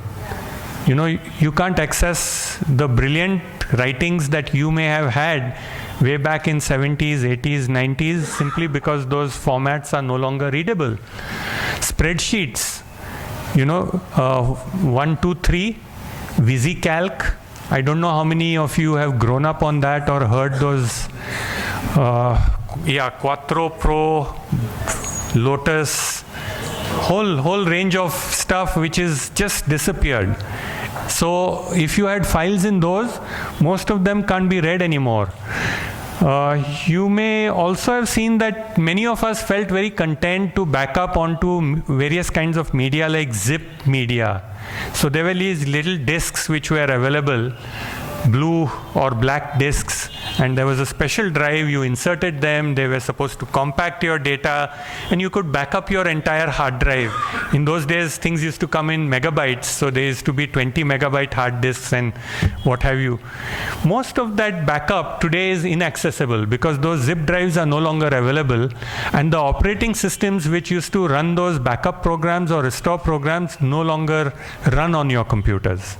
You know, you can't access the brilliant writings that you may have had way back in 70s, 80s, 90s simply because those formats are no longer readable. Spreadsheets, you know, 1, 2, 3, VisiCalc. I don't know how many of you have grown up on that or heard those, Quattro Pro, Lotus, whole range of stuff which is just disappeared. So if you had files in those, most of them can't be read anymore. You may also have seen that many of us felt very content to back up onto various kinds of media like zip media. So there were these little disks which were available, blue or black disks, and there was a special drive, you inserted them, they were supposed to compact your data, and you could back up your entire hard drive. In those days, things used to come in megabytes, so there used to be 20 megabyte hard disks and what have you. Most of that backup today is inaccessible because those zip drives are no longer available, and the operating systems which used to run those backup programs or restore programs no longer run on your computers.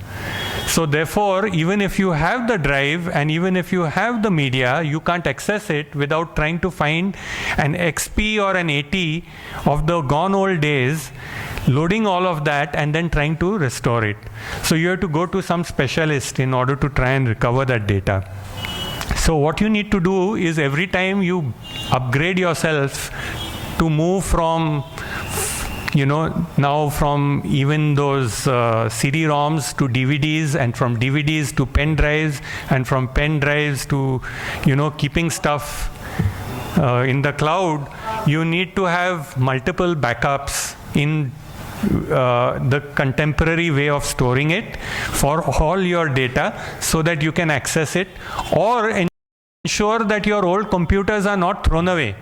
So therefore, even if you have the drive and even if you have the media, you can't access it without trying to find an XP or an AT of the gone old days, loading all of that and then trying to restore it. So you have to go to some specialist in order to try and recover that data. So what you need to do is every time you upgrade yourself to move from, you know, now from even those CD-ROMs to DVDs, and from DVDs to pen drives, and from pen drives to, you know, keeping stuff in the cloud, you need to have multiple backups in the contemporary way of storing it for all your data so that you can access it, or ensure that your old computers are not thrown away.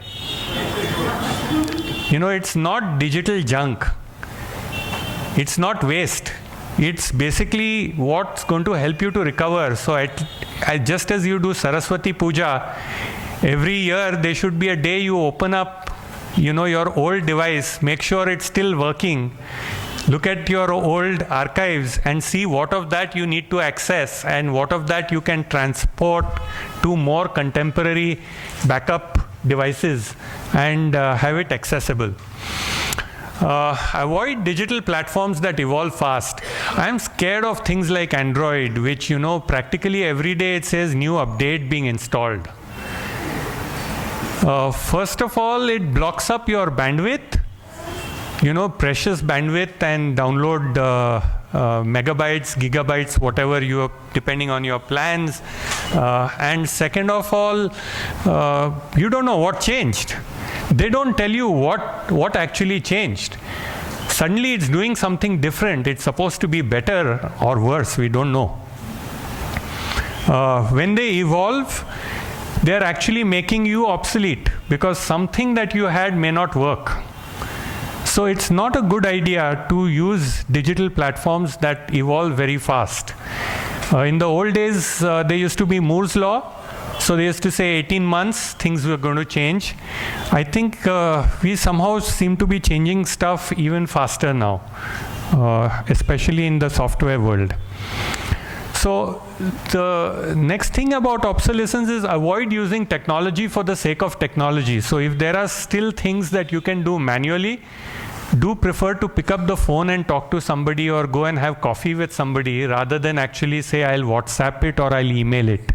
You know, it's not digital junk. It's not waste. It's basically what's going to help you to recover. So just as you do Saraswati Puja, every year there should be a day you open up, you know, your old device, make sure it's still working. Look at your old archives and see what of that you need to access and what of that you can transport to more contemporary backup devices and have it accessible. Avoid digital platforms that evolve fast. I'm scared of things like Android, which, you know, practically every day it says new update being installed. First of all, it blocks up your bandwidth, you know, precious bandwidth, and download megabytes, gigabytes, whatever you are, depending on your plans. And second of all, you don't know what changed. They don't tell you what actually changed. Suddenly it's doing something different. It's supposed to be better or worse, we don't know. When they evolve, they're actually making you obsolete because something that you had may not work. So it's not a good idea to use digital platforms that evolve very fast. In the old days, there used to be Moore's law. So they used to say 18 months, things were going to change. I think we somehow seem to be changing stuff even faster now. especially in the software world. So the next thing about obsolescence is avoid using technology for the sake of technology. So if there are still things that you can do manually, do prefer to pick up the phone and talk to somebody or go and have coffee with somebody rather than actually say I'll WhatsApp it or I'll email it.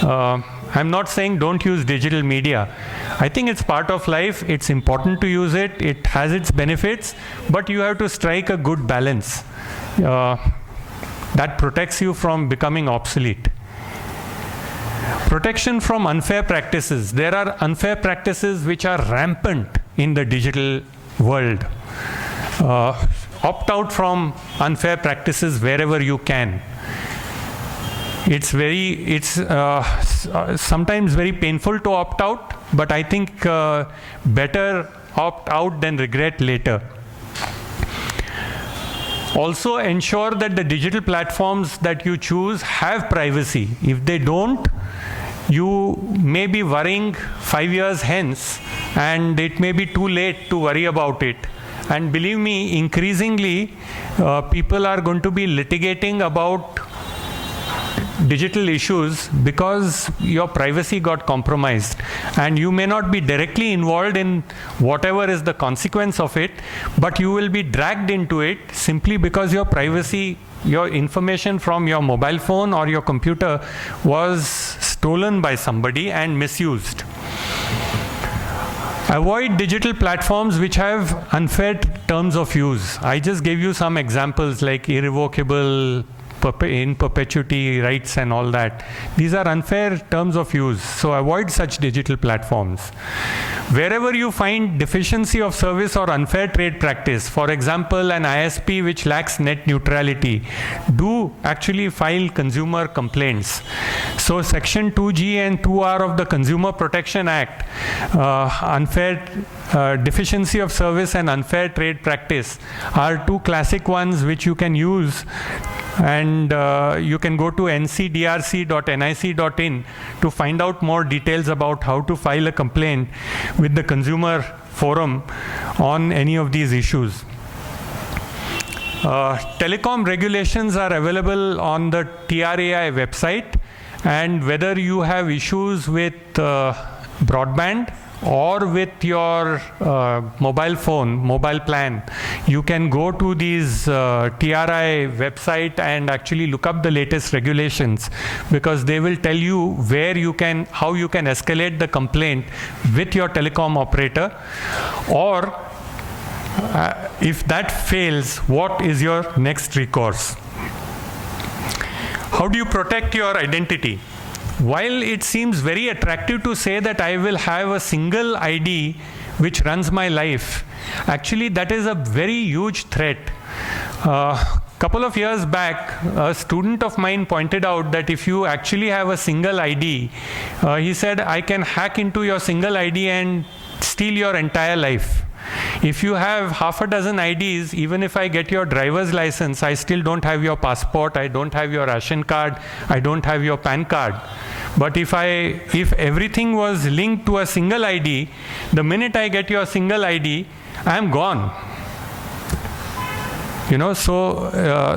I'm not saying don't use digital media. I think it's part of life. It's important to use it. It has its benefits, but you have to strike a good balance that protects you from becoming obsolete. Protection from unfair practices. There are unfair practices which are rampant in the digital world. Opt out from unfair practices wherever you can. It's sometimes very painful to opt out, but I think better opt out than regret later. Also ensure that the digital platforms that you choose have privacy. If they don't, you may be worrying 5 years hence, and it may be too late to worry about it. And believe me, increasingly, people are going to be litigating about digital issues because your privacy got compromised, and you may not be directly involved in whatever is the consequence of it, but you will be dragged into it simply because your privacy, your information from your mobile phone or your computer was stolen by somebody and misused. Avoid digital platforms which have unfair terms of use. I just gave you some examples like irrevocable in perpetuity rights and all that. These are unfair terms of use, so avoid such digital platforms. Wherever you find deficiency of service or unfair trade practice, for example, an ISP which lacks net neutrality, do actually file consumer complaints. So Section 2G and 2R of the Consumer Protection Act, deficiency of service and unfair trade practice are two classic ones which you can use, and you can go to ncdrc.nic.in to find out more details about how to file a complaint with the consumer forum on any of these issues. Telecom regulations are available on the TRAI website, and whether you have issues with broadband or with your mobile phone, mobile plan, you can go to these TRI website and actually look up the latest regulations, because they will tell you where you can, how you can escalate the complaint with your telecom operator, or if that fails, what is your next recourse? How do you protect your identity? While it seems very attractive to say that I will have a single ID which runs my life, actually that is a very huge threat. Couple of years back, a student of mine pointed out that if you actually have a single ID, he said, I can hack into your single ID and steal your entire life. If you have half a dozen IDs, even if I get your driver's license, I still don't have your passport, I don't have your ration card, I don't have your PAN card. But if everything was linked to a single ID, the minute I get your single ID, I'm gone. You know, so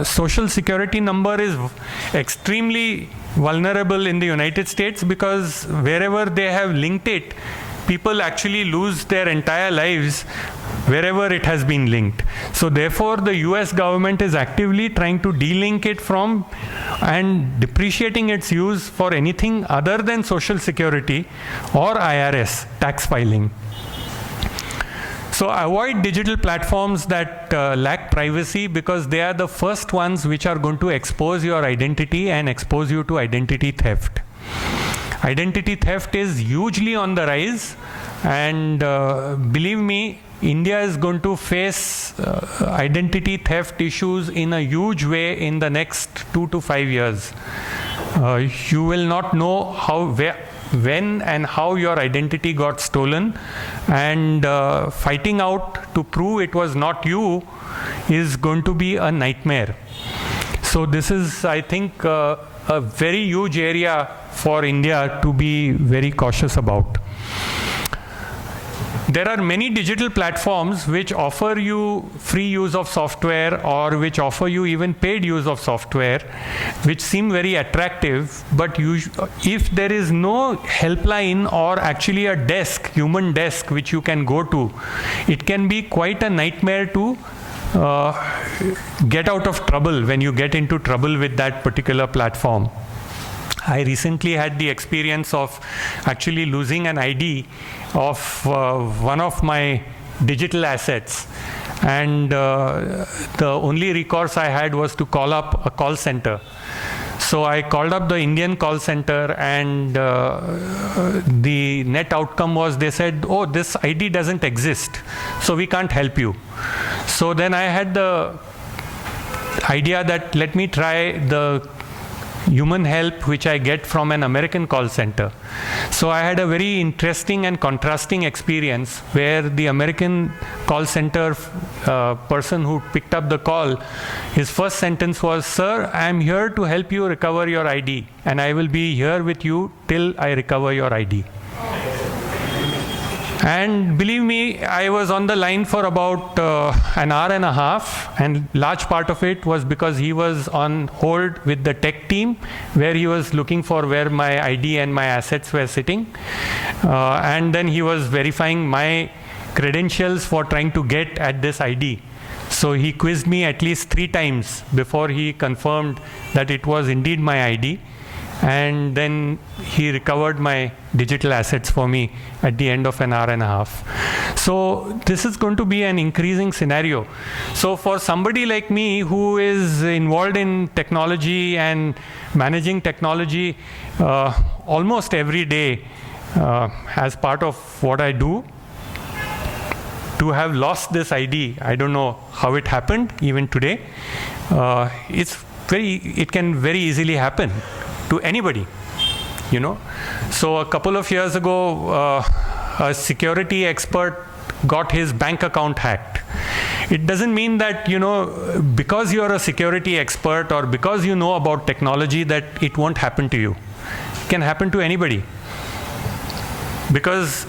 social security number is extremely vulnerable in the United States, because wherever they have linked it, people actually lose their entire lives wherever it has been linked. So therefore, the US government is actively trying to de-link it from and depreciating its use for anything other than Social Security or IRS tax filing. So avoid digital platforms that lack privacy, because they are the first ones which are going to expose your identity and expose you to identity theft. Identity theft is hugely on the rise, and believe me, India is going to face identity theft issues in a huge way in the next 2 to 5 years. You will not know when and how your identity got stolen, and fighting out to prove it was not you is going to be a nightmare. So this is, I think, a very huge area for India to be very cautious about. there are many digital platforms which offer you free use of software or which offer you even paid use of software, which seem very attractive, but if there is no helpline or actually a desk, human desk, which you can go to, it can be quite a nightmare to get out of trouble when you get into trouble with that particular platform. I recently had the experience of actually losing an ID of one of my digital assets, and the only recourse I had was to call up a call center. So I called up the Indian call center, and the net outcome was they said, oh, this ID doesn't exist, so we can't help you. So then I had the idea that let me try the human help which I get from an American call center. So I had a very interesting and contrasting experience where the American call center person who picked up the call, his first sentence was, "Sir, I am here to help you recover your ID, and I will be here with you till I recover your ID." And believe me, I was on the line for about an hour and a half, and large part of it was because he was on hold with the tech team, where he was looking for where my ID and my assets were sitting. And then he was verifying my credentials for trying to get at this ID. So he quizzed me at least 3 times before he confirmed that it was indeed my ID. And then he recovered my digital assets for me at the end of an hour and a half. So this is going to be an increasing scenario. So for somebody like me who is involved in technology and managing technology almost every day as part of what I do, to have lost this ID, I don't know how it happened even today. It can very easily happen to anybody, you know. So a couple of years ago, a security expert got his bank account hacked. It doesn't mean that, you know, because you're a security expert or because you know about technology that it won't happen to you. It can happen to anybody. Because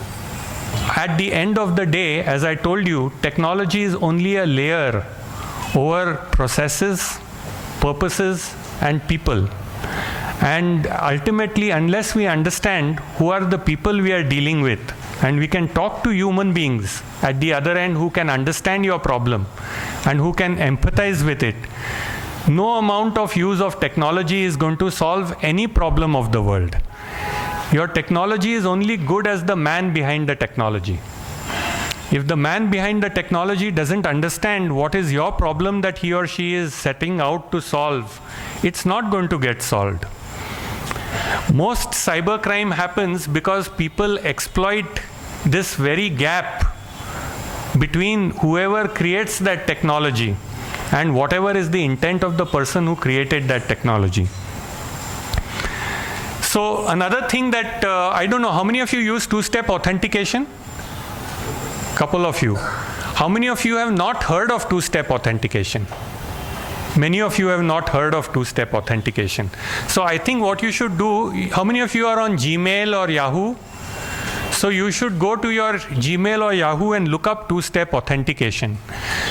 at the end of the day, as I told you, technology is only a layer over processes, purposes, and people. And ultimately, unless we understand who are the people we are dealing with, and we can talk to human beings at the other end who can understand your problem and who can empathize with it, no amount of use of technology is going to solve any problem of the world. Your technology is only good as the man behind the technology. If the man behind the technology doesn't understand what is your problem that he or she is setting out to solve, it's not going to get solved. Most cybercrime happens because people exploit this very gap between whoever creates that technology and whatever is the intent of the person who created that technology. So another thing that, I don't know, how many of you use two-step authentication? Couple of you. How many of you have not heard of two-step authentication? Many of you have not heard of two-step authentication. So I think what you should do, how many of you are on Gmail or Yahoo? So you should go to your Gmail or Yahoo and look up two-step authentication.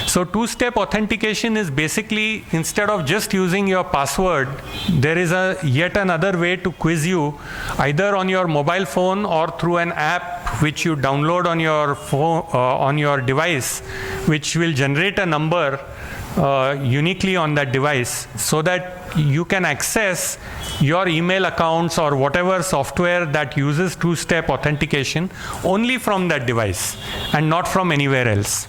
So two-step authentication is basically, instead of just using your password, there is yet another way to quiz you, either on your mobile phone or through an app which you download on your phone, on your device, which will generate a number uniquely on that device, so that you can access your email accounts or whatever software that uses two-step authentication only from that device and not from anywhere else.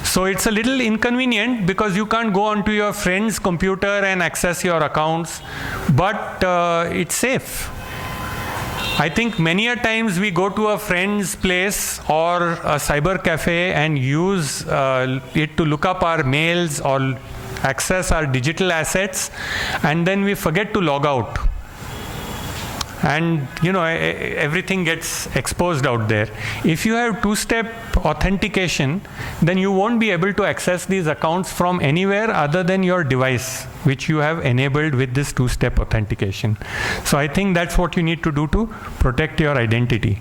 So it's a little inconvenient because you can't go onto your friend's computer and access your accounts, but it's safe. I think many a times we go to a friend's place or a cyber cafe and use it to look up our mails or access our digital assets, and then we forget to log out. And you know, everything gets exposed out there. If you have two-step authentication, then you won't be able to access these accounts from anywhere other than your device, which you have enabled with this two-step authentication. So I think that's what you need to do to protect your identity.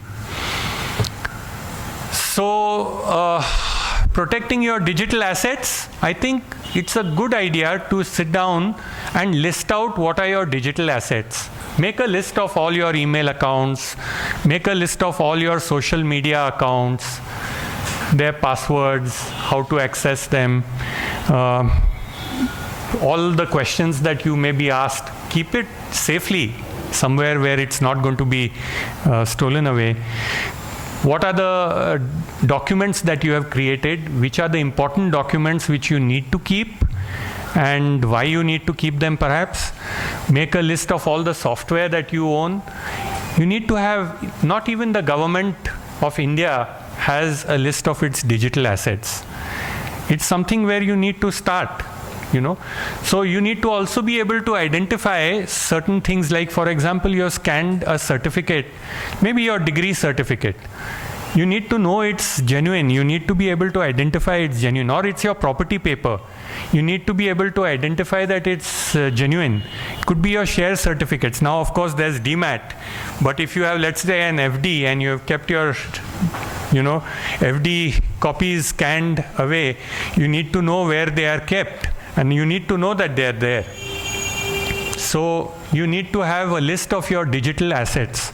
So, protecting your digital assets, I think it's a good idea to sit down and list out what are your digital assets. Make a list of all your email accounts, make a list of all your social media accounts, their passwords, how to access them, all the questions that you may be asked. Keep it safely somewhere where it's not going to be stolen away. What are the documents that you have created? Which are the important documents which you need to keep, and why you need to keep them perhaps? Make a list of all the software that you own. You need to have, not even the government of India has a list of its digital assets. It's something where you need to start. So you need to also be able to identify certain things, like for example, you have scanned a certificate, maybe your degree certificate. You need to know it's genuine. You need to be able to identify it's genuine, or it's your property paper. You need to be able to identify that it's genuine. It could be your share certificates. Now, of course, there's DMAT, but if you have, let's say, an FD and you have kept your FD copies scanned away, you need to know where they are kept. And you need to know that they are there. So you need to have a list of your digital assets.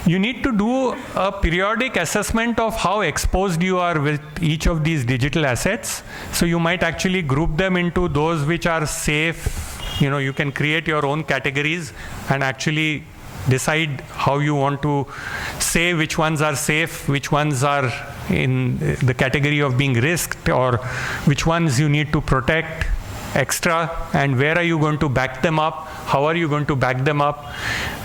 You need to do a periodic assessment of how exposed you are with each of these digital assets. So you might actually group them into those which are safe. You can create your own categories and actually decide how you want to say which ones are safe, which ones are in the category of being risked, or which ones you need to protect extra, and where are you going to back them up, how are you going to back them up.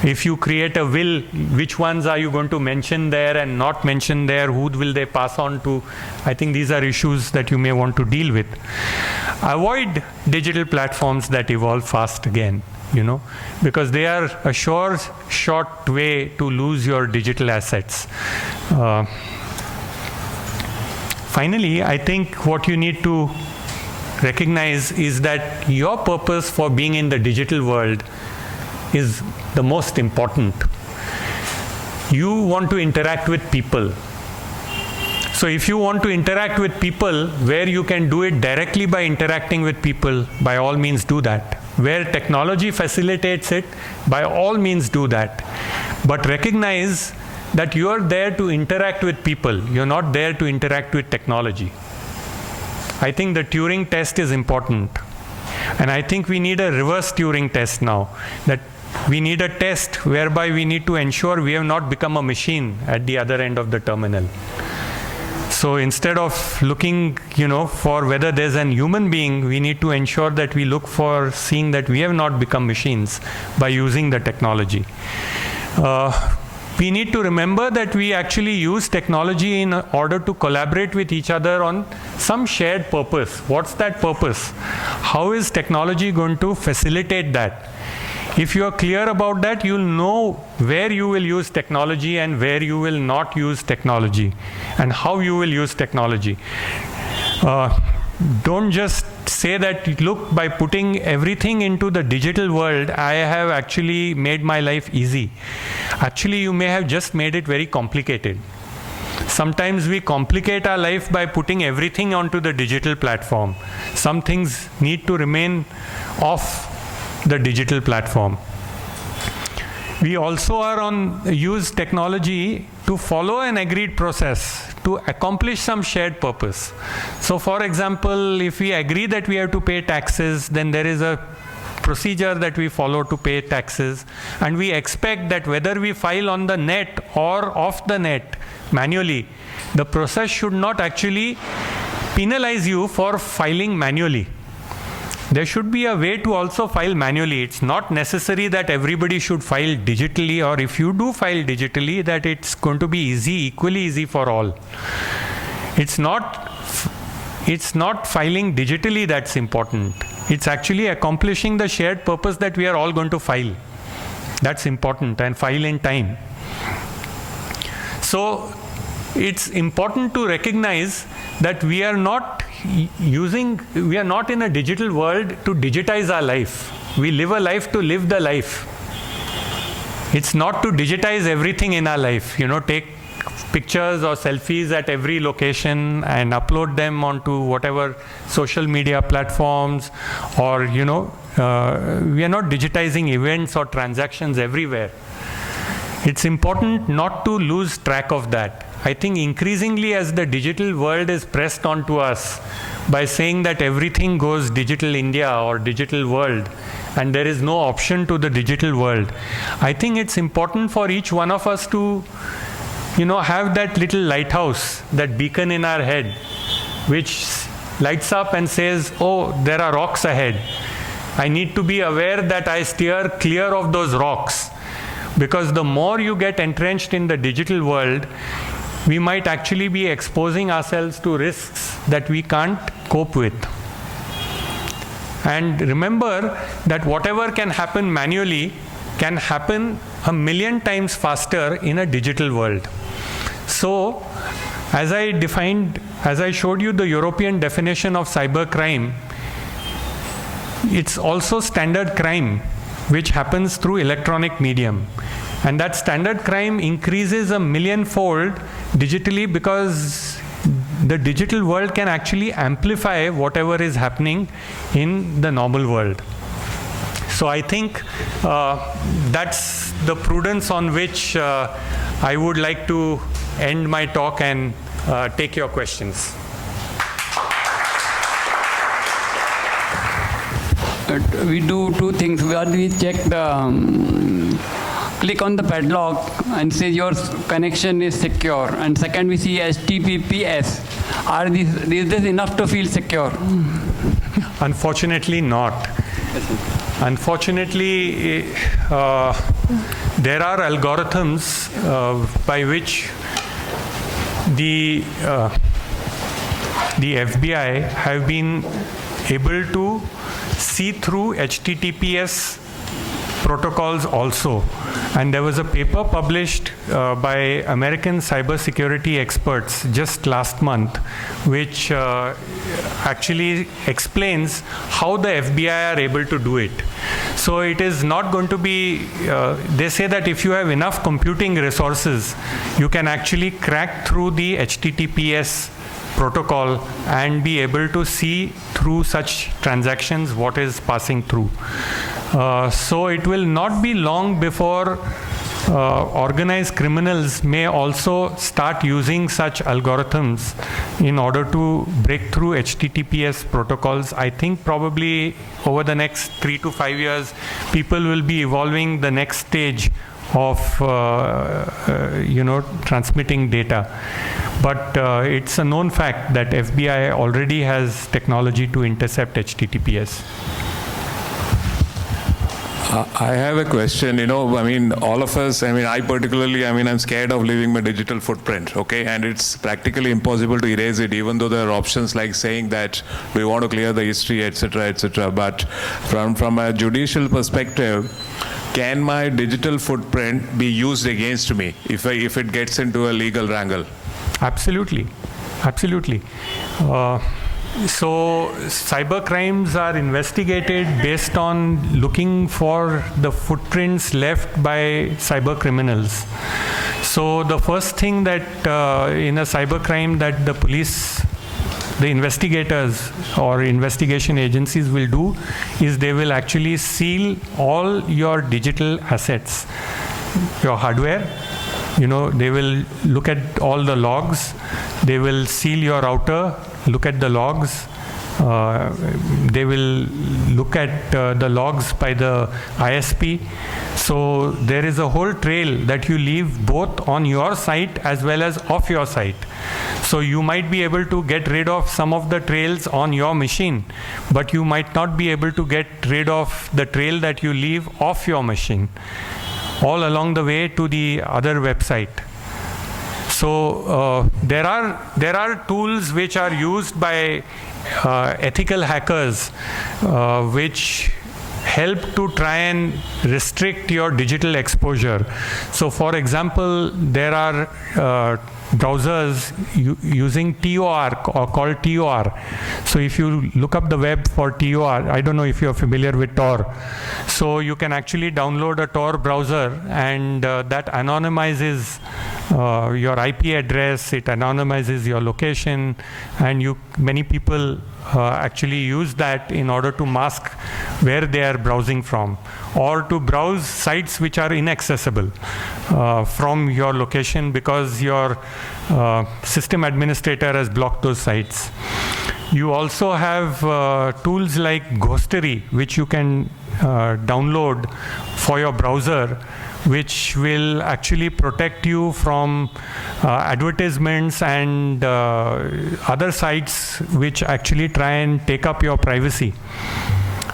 If you create a will, which ones are you going to mention there and not mention there, who will they pass on to. I think these are issues that you may want to deal with. Avoid digital platforms that evolve fast again, because they are a short way to lose your digital assets. Finally, I think what you need to recognize is that your purpose for being in the digital world is the most important. You want to interact with people. So if you want to interact with people, where you can do it directly by interacting with people, by all means do that. Where technology facilitates it, by all means do that. But recognize that you are there to interact with people. You're not there to interact with technology. I think the Turing test is important. And I think we need a reverse Turing test now. That we need a test whereby we need to ensure we have not become a machine at the other end of the terminal. So instead of looking, for whether there's an human being, we need to ensure that we look for seeing that we have not become machines by using the technology. We need to remember that we actually use technology in order to collaborate with each other on some shared purpose. What's that purpose? How is technology going to facilitate that? If you are clear about that, you'll know where you will use technology and where you will not use technology, and how you will use technology. Don't just say that, look, by putting everything into the digital world, I have actually made my life easy. Actually, you may have just made it very complicated. Sometimes we complicate our life by putting everything onto the digital platform. Some things need to remain off the digital platform. We also use technology to follow an agreed process, to accomplish some shared purpose. So for example, if we agree that we have to pay taxes, then there is a procedure that we follow to pay taxes, and we expect that whether we file on the net or off the net manually, the process should not actually penalize you for filing manually. There should be a way to also file manually. It's not necessary that everybody should file digitally, or if you do file digitally, that it's going to be equally easy for all. It's not filing digitally that's important. It's actually accomplishing the shared purpose that we are all going to file. That's important, and file in time. So it's important to recognize that we are not in a digital world to digitize our life. We live a life to live the life. It's not to digitize everything in our life. Take pictures or selfies at every location and upload them onto whatever social media platforms, or we are not digitizing events or transactions everywhere. It's important not to lose track of that. I think increasingly as the digital world is pressed onto us by saying that everything goes digital India or digital world, and there is no option to the digital world, I think it's important for each one of us to have that little lighthouse, that beacon in our head, which lights up and says, oh, there are rocks ahead. I need to be aware that I steer clear of those rocks. Because the more you get entrenched in the digital world, we might actually be exposing ourselves to risks that we can't cope with. And remember that whatever can happen manually can happen 1,000,000 times faster in a digital world. So, as I showed you the European definition of cybercrime, it's also standard crime, which happens through electronic medium. And that standard crime increases 1,000,000-fold digitally, because the digital world can actually amplify whatever is happening in the normal world. So I think that's the prudence on which I would like to end my talk and take your questions. We do two things. One, we check the click on the padlock and say your connection is secure. And second, we see HTTPS. Is this enough to feel secure? Unfortunately not. Unfortunately, there are algorithms by which the FBI have been able to see through HTTPS protocols also. And there was a paper published by American cybersecurity experts just last month, which actually explains how the FBI are able to do it. So it is not going to be, they say that if you have enough computing resources, you can actually crack through the HTTPS protocol and be able to see through such transactions what is passing through. So it will not be long before organized criminals may also start using such algorithms in order to break through HTTPS protocols. I think probably over the next 3 to 5 years, people will be evolving the next stage of transmitting data. But it's a known fact that FBI already has technology to intercept HTTPS. I have a question, all of us, I particularly, I'm scared of leaving my digital footprint, okay? And it's practically impossible to erase it, even though there are options like saying that we want to clear the history, etc., etc. But from a judicial perspective, can my digital footprint be used against me if it gets into a legal wrangle? Absolutely. Absolutely. So cyber crimes are investigated based on looking for the footprints left by cyber criminals. So the first thing that in a cyber crime that the police, the investigators or investigation agencies will do is they will actually seal all your digital assets, your hardware. They will look at all the logs. They will seal your router, look at the logs. They will look at the logs by the ISP. So there is a whole trail that you leave both on your site as well as off your site. So you might be able to get rid of some of the trails on your machine, but you might not be able to get rid of the trail that you leave off your machine, all along the way to the other website. So there are tools which are used by ethical hackers which help to try and restrict your digital exposure. So for example, there are browsers using TOR or called TOR. So if you look up the web for TOR, I don't know if you're familiar with Tor. So you can actually download a Tor browser and that anonymizes your IP address, it anonymizes your location, and many people actually use that in order to mask where they are browsing from, or to browse sites which are inaccessible from your location because your system administrator has blocked those sites. You also have tools like Ghostery, which you can download for your browser, which will actually protect you from advertisements and other sites which actually try and take up your privacy.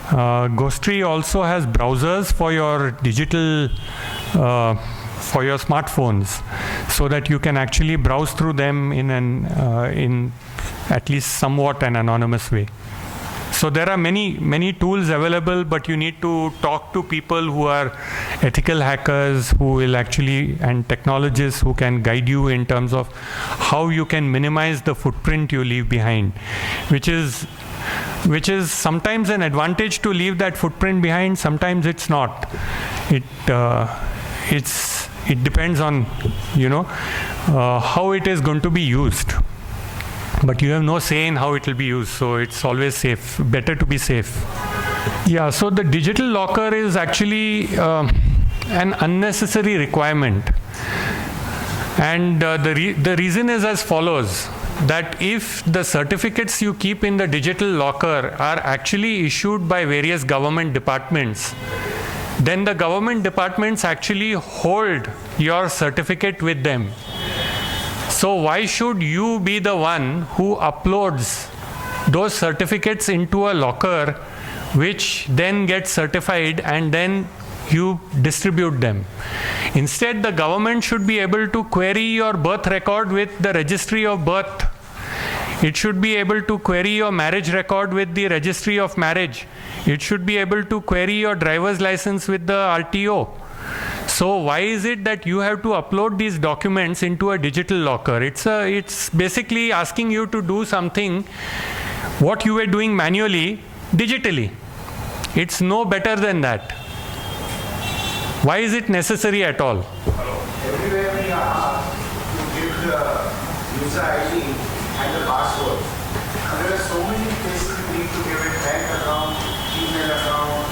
Ghostery also has browsers for your digital, for your smartphones, so that you can actually browse through them in at least somewhat an anonymous way. So there are many tools available, but you need to talk to people who are ethical hackers, who will actually, and technologists who can guide you in terms of how you can minimize the footprint you leave behind, which is sometimes an advantage to leave that footprint behind, sometimes it's not. It depends on, how it is going to be used. But you have no say in how it will be used, so it's always safe, better to be safe. Yeah, so the digital locker is actually an unnecessary requirement. And the reason is as follows, that if the certificates you keep in the digital locker are actually issued by various government departments, then the government departments actually hold your certificate with them. So why should you be the one who uploads those certificates into a locker, which then gets certified and then you distribute them? Instead, the government should be able to query your birth record with the registry of birth. It should be able to query your marriage record with the registry of marriage. It should be able to query your driver's license with the RTO. So why is it that you have to upload these documents into a digital locker? It's basically asking you to do something what you were doing manually, digitally. It's no better than that. Why is it necessary at all? Everywhere we are asked to give the user ID and the password. And there are so many places you need to give it: bank account, email account.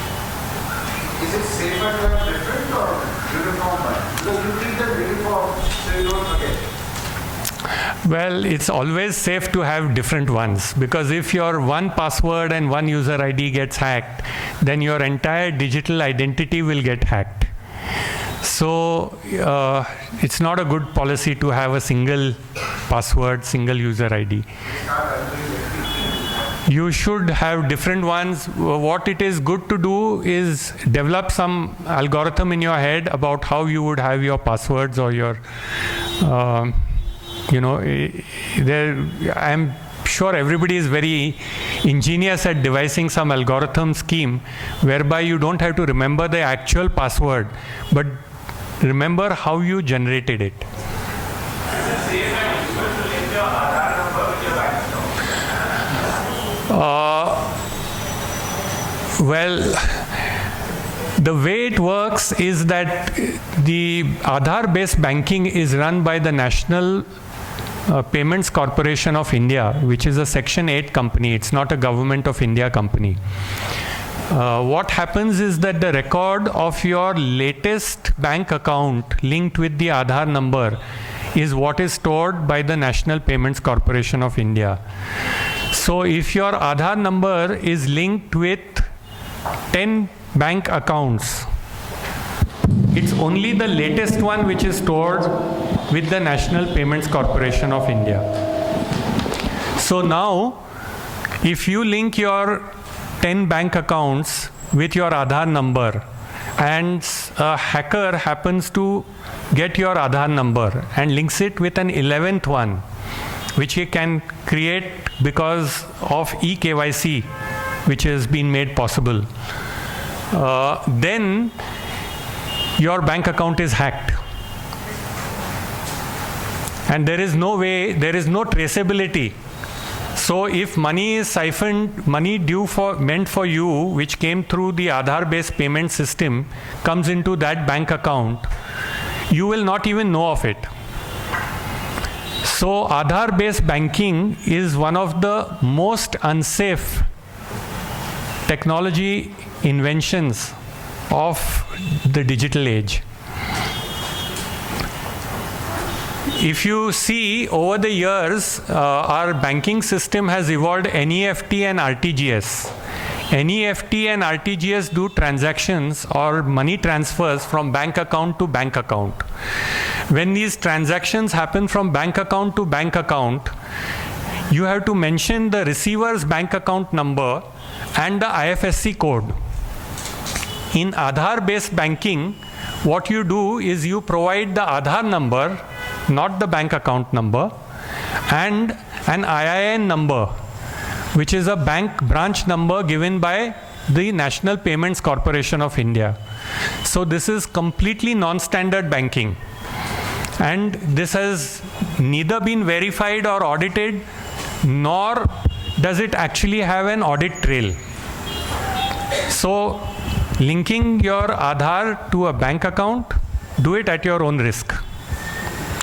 Is it safer to have different or uniform one? Because you keep them uniform so you don't forget. Well, it's always safe to have different ones, because if your one password and one user ID gets hacked, then your entire digital identity will get hacked. So it's not a good policy to have a single password, single user ID. You should have different ones. What it is good to do is develop some algorithm in your head about how you would have your passwords or your, I'm sure everybody is very ingenious at devising some algorithm scheme whereby you don't have to remember the actual password, but remember how you generated it. Well, the way it works is that the Aadhaar-based banking is run by the National Payments Corporation of India, which is a Section 8 company. It's not a Government of India company. What happens is that the record of your latest bank account linked with the Aadhaar number is what is stored by the National Payments Corporation of India. So if your Aadhaar number is linked with 10 bank accounts, it's only the latest one which is stored with the National Payments Corporation of India. So now, if you link your 10 bank accounts with your Aadhaar number, and a hacker happens to get your Aadhaar number and links it with an 11th one, which he can create because of eKYC, which has been made possible, then your bank account is hacked. And there is no way, there is no traceability. So if money is siphoned, money meant for you, which came through the Aadhaar-based payment system, comes into that bank account, you will not even know of it. So Aadhaar-based banking is one of the most unsafe technology inventions of the digital age. If you see, over the years, our banking system has evolved NEFT and RTGS. NEFT and RTGS do transactions or money transfers from bank account to bank account. When these transactions happen from bank account to bank account, you have to mention the receiver's bank account number and the IFSC code. In Aadhaar-based banking, what you do is you provide the Aadhaar number, not the bank account number, and an IIN number, which is a bank branch number given by the National Payments Corporation of India. So this is completely non-standard banking. And this has neither been verified or audited, nor does it actually have an audit trail. So linking your Aadhaar to a bank account, do it at your own risk.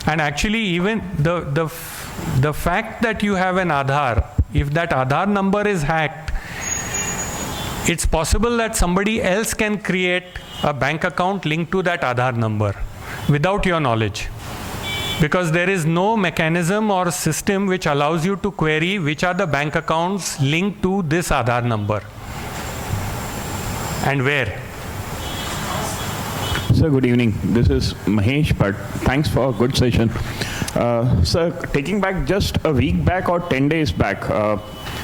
And actually, even the fact that you have an Aadhaar, if that Aadhaar number is hacked, it's possible that somebody else can create a bank account linked to that Aadhaar number without your knowledge. Because there is no mechanism or system which allows you to query which are the bank accounts linked to this Aadhaar number and where. Sir, good evening. This is Mahesh, but thanks for a good session. Sir, taking back just a week back or 10 days back,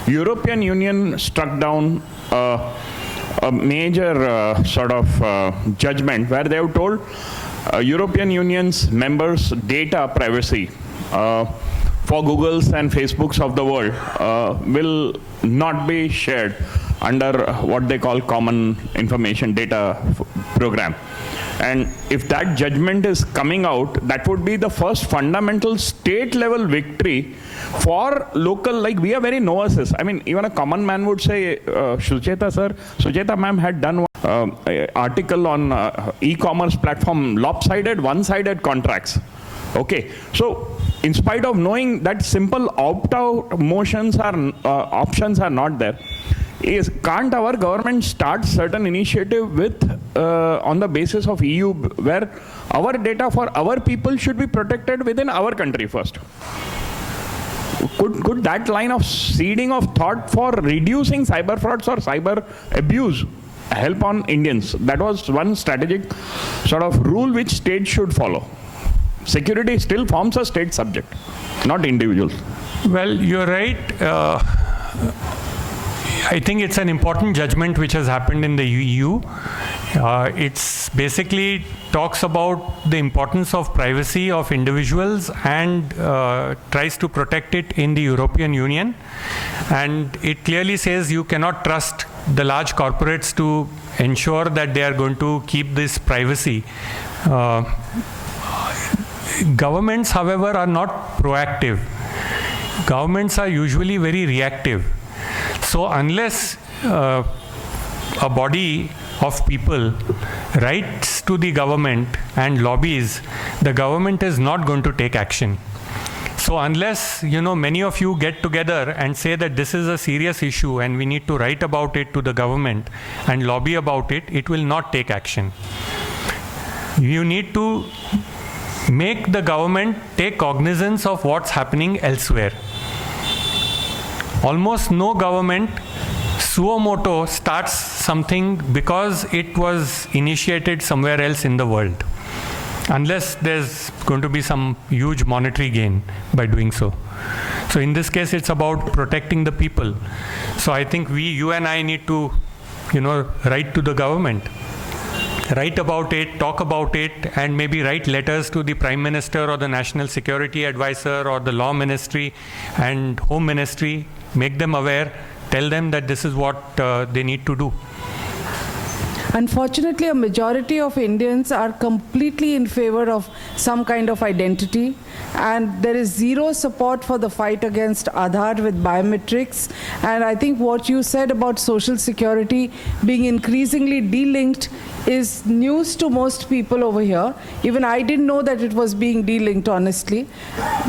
European Union struck down a major sort of judgment where they have told European Union's members' data privacy for Google's and Facebook's of the world will not be shared under what they call Common Information Data Program. And if that judgment is coming out, that would be the first fundamental state-level victory for local, like we are very novices. I mean, even a common man would say, Sujeta ma'am had done one article on e-commerce platform, lopsided, one-sided contracts. Okay, so in spite of knowing that simple opt-out motions are options are not there, can't our government start certain initiative with on the basis of EU where our data for our people should be protected within our country first? Could that line of seeding of thought for reducing cyber frauds or cyber abuse help on Indians? That was one strategic sort of rule which states should follow. Security still forms a state subject, not individuals. Well, you're right. I think it's an important judgment which has happened in the EU. It's basically talks about the importance of privacy of individuals and tries to protect it in the European Union. And it clearly says you cannot trust the large corporates to ensure that they are going to keep this privacy. Governments, however, are not proactive. Governments are usually very reactive. So unless a body of people writes to the government and lobbies, the government is not going to take action. So unless, many of you get together and say that this is a serious issue and we need to write about it to the government and lobby about it, it will not take action. You need to make the government take cognizance of what's happening elsewhere. Almost no government suo moto starts something because it was initiated somewhere else in the world, unless there's going to be some huge monetary gain by doing so. So in this case, it's about protecting the people. So I think you and I need to, write to the government, write about it, talk about it, and maybe write letters to the Prime Minister or the National Security Advisor or the Law Ministry and Home Ministry, make them aware, tell them that this is what they need to do. Unfortunately, a majority of Indians are completely in favor of some kind of identity, and there is zero support for the fight against Aadhaar with biometrics. And I think what you said about Social Security being increasingly delinked is news to most people over here. Even I didn't know that it was being delinked, honestly.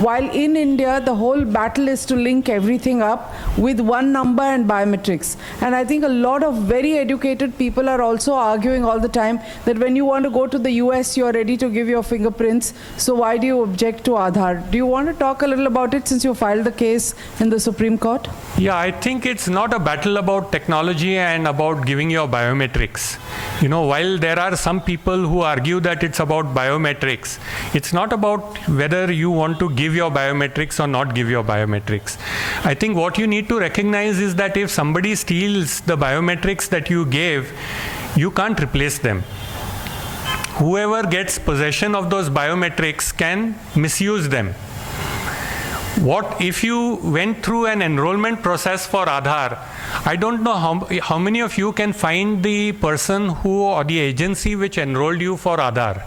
While in India, the whole battle is to link everything up with one number and biometrics. And I think a lot of very educated people are also arguing all the time that when you want to go to the US, you are ready to give your fingerprints. So why do you object to Aadhaar? Do you want to talk a little about it since you filed the case in the Supreme Court? Yeah, I think it's not a battle about technology and about giving your biometrics. You know, while there are some people who argue that it's about biometrics, it's not about whether you want to give your biometrics or not give your biometrics. I think what you need to recognize is that if somebody steals the biometrics that you gave, you can't replace them. Whoever gets possession of those biometrics can misuse them. What if you went through an enrollment process for Aadhaar? I don't know how many of you can find the person who or the agency which enrolled you for Aadhaar.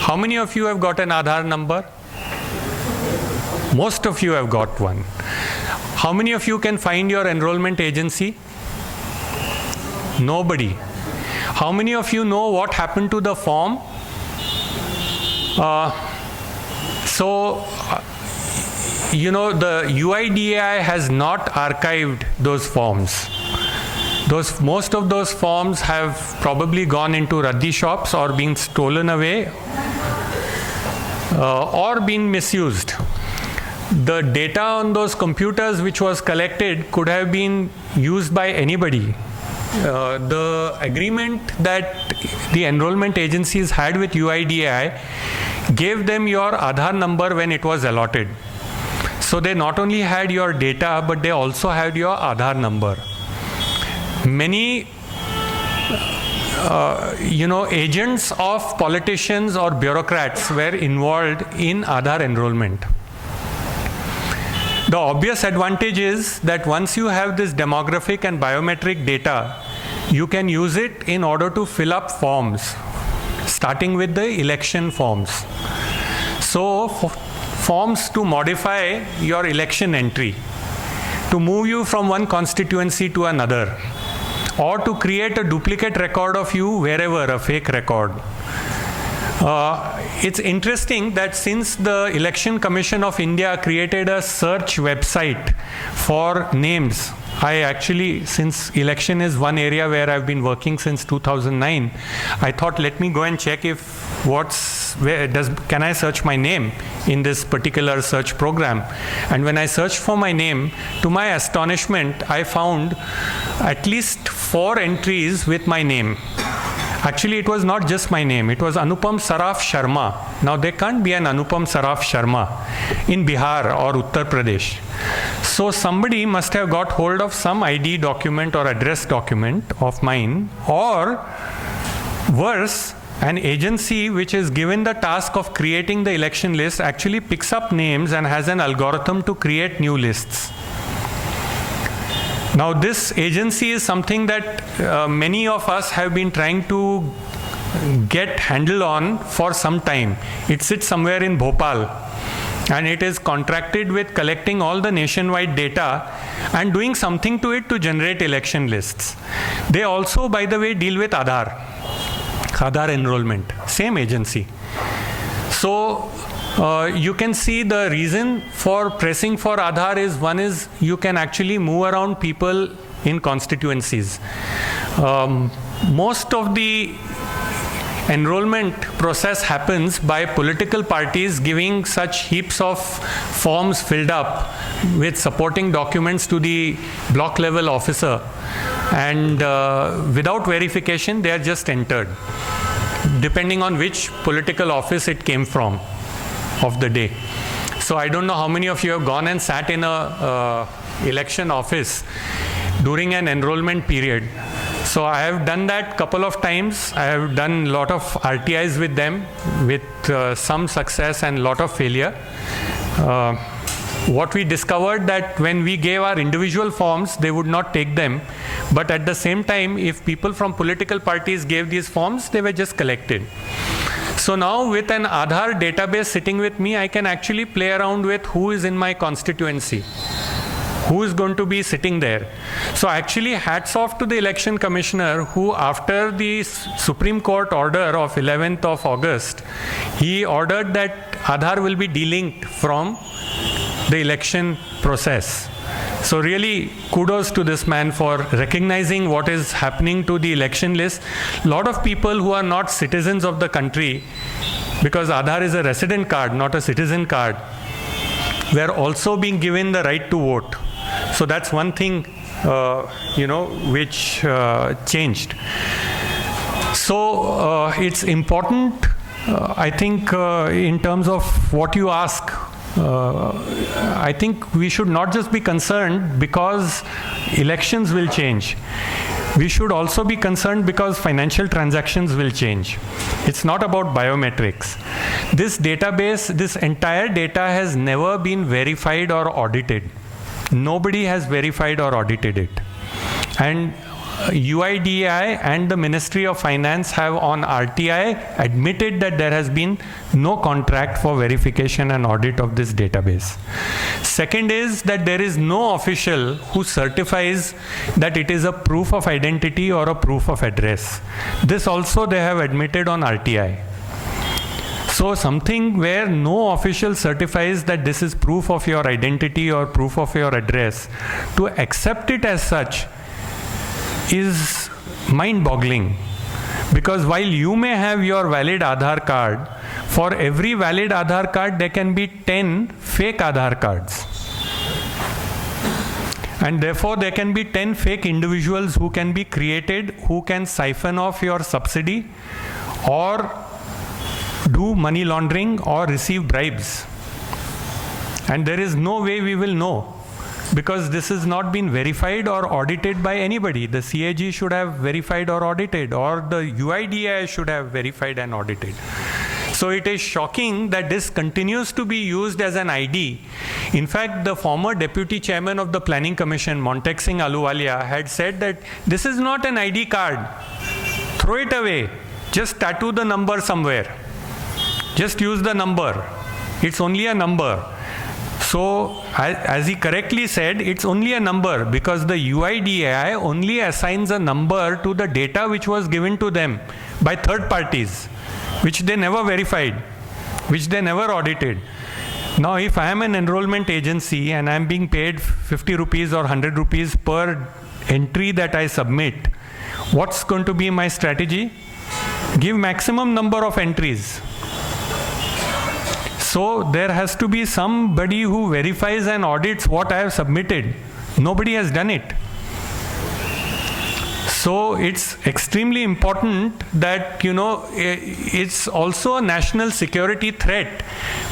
How many of you have got an Aadhaar number? Most of you have got one. How many of you can find your enrollment agency? Nobody. How many of you know what happened to the form? You know, the UIDAI has not archived those forms. Most of those forms have probably gone into raddi shops or been stolen away or been misused. The data on those computers which was collected could have been used by anybody. The agreement that the enrollment agencies had with UIDAI gave them your Aadhaar number when it was allotted. So they not only had your data, but they also had your Aadhaar number. Many agents of politicians or bureaucrats were involved in Aadhaar enrollment. The obvious advantage is that once you have this demographic and biometric data, you can use it in order to fill up forms, starting with the election forms. So, forms to modify your election entry, to move you from one constituency to another, or to create a duplicate record of you wherever, a fake record. It's interesting that since the Election Commission of India created a search website for names, since election is one area where I've been working since 2009, I thought, let me go and check can I search my name in this particular search program. And when I searched for my name, to my astonishment, I found at least 4 entries with my name. Actually, it was not just my name. It was Anupam Saraph Sharma. Now, there can't be an Anupam Saraph Sharma in Bihar or Uttar Pradesh. So, somebody must have got hold of some ID document or address document of mine, or worse, an agency which is given the task of creating the election list actually picks up names and has an algorithm to create new lists. Now, this agency is something that many of us have been trying to get handle on for some time. It sits somewhere in Bhopal, and it is contracted with collecting all the nationwide data and doing something to it to generate election lists. They also, by the way, deal with Aadhaar enrollment, same agency. So, you can see the reason for pressing for Aadhaar is, one is you can actually move around people in constituencies. Most of the enrollment process happens by political parties giving such heaps of forms filled up with supporting documents to the block level officer, and without verification they are just entered, depending on which political office it came from of the day. So I don't know how many of you have gone and sat in a election office during an enrollment period. So I have done that couple of times. I have done a lot of RTIs with them, with some success and lot of failure. What we discovered that when we gave our individual forms, they would not take them, But at the same time, if people from political parties gave these forms, they were just collected. So now with an Aadhaar database sitting with me, I can actually play around with who is in my constituency, who is going to be sitting there. So actually hats off to the election commissioner who, after the Supreme Court order of 11th of August, he ordered that Aadhaar will be delinked from the election process. So really kudos to this man for recognizing what is happening to the election list. A lot of people who are not citizens of the country, because Aadhaar is a resident card, not a citizen card, were also being given the right to vote. So that's one thing, which changed. So it's important, I think, in terms of what you ask. I think we should not just be concerned because elections will change. We should also be concerned because financial transactions will change. It's not about biometrics. This database, this entire data has never been verified or audited. Nobody has verified or audited it. And UIDAI and the Ministry of Finance have on RTI admitted that there has been no contract for verification and audit of this database. Second is that there is no official who certifies that it is a proof of identity or a proof of address. This also they have admitted on RTI. So something where no official certifies that this is proof of your identity or proof of your address, to accept it as such is mind-boggling. Because while you may have your valid Aadhaar card, for every valid Aadhaar card there can be 10 fake Aadhaar cards. And therefore there can be 10 fake individuals who can be created, who can siphon off your subsidy or do money laundering or receive bribes. And there is no way we will know, because this has not been verified or audited by anybody. The CAG should have verified or audited, or the UIDAI should have verified and audited. So it is shocking that this continues to be used as an ID. In fact, the former deputy chairman of the Planning Commission, Montek Singh Ahluwalia, had said that this is not an ID card. Throw it away. Just tattoo the number somewhere. Just use the number. It's only a number. So, as he correctly said, it's only a number because the UIDAI only assigns a number to the data which was given to them by third parties, which they never verified, which they never audited. Now, if I am an enrollment agency and I am being paid 50 rupees or 100 rupees per entry that I submit, what's going to be my strategy? Give maximum number of entries. So there has to be somebody who verifies and audits what I have submitted. Nobody has done it. So it's extremely important that, it's also a national security threat,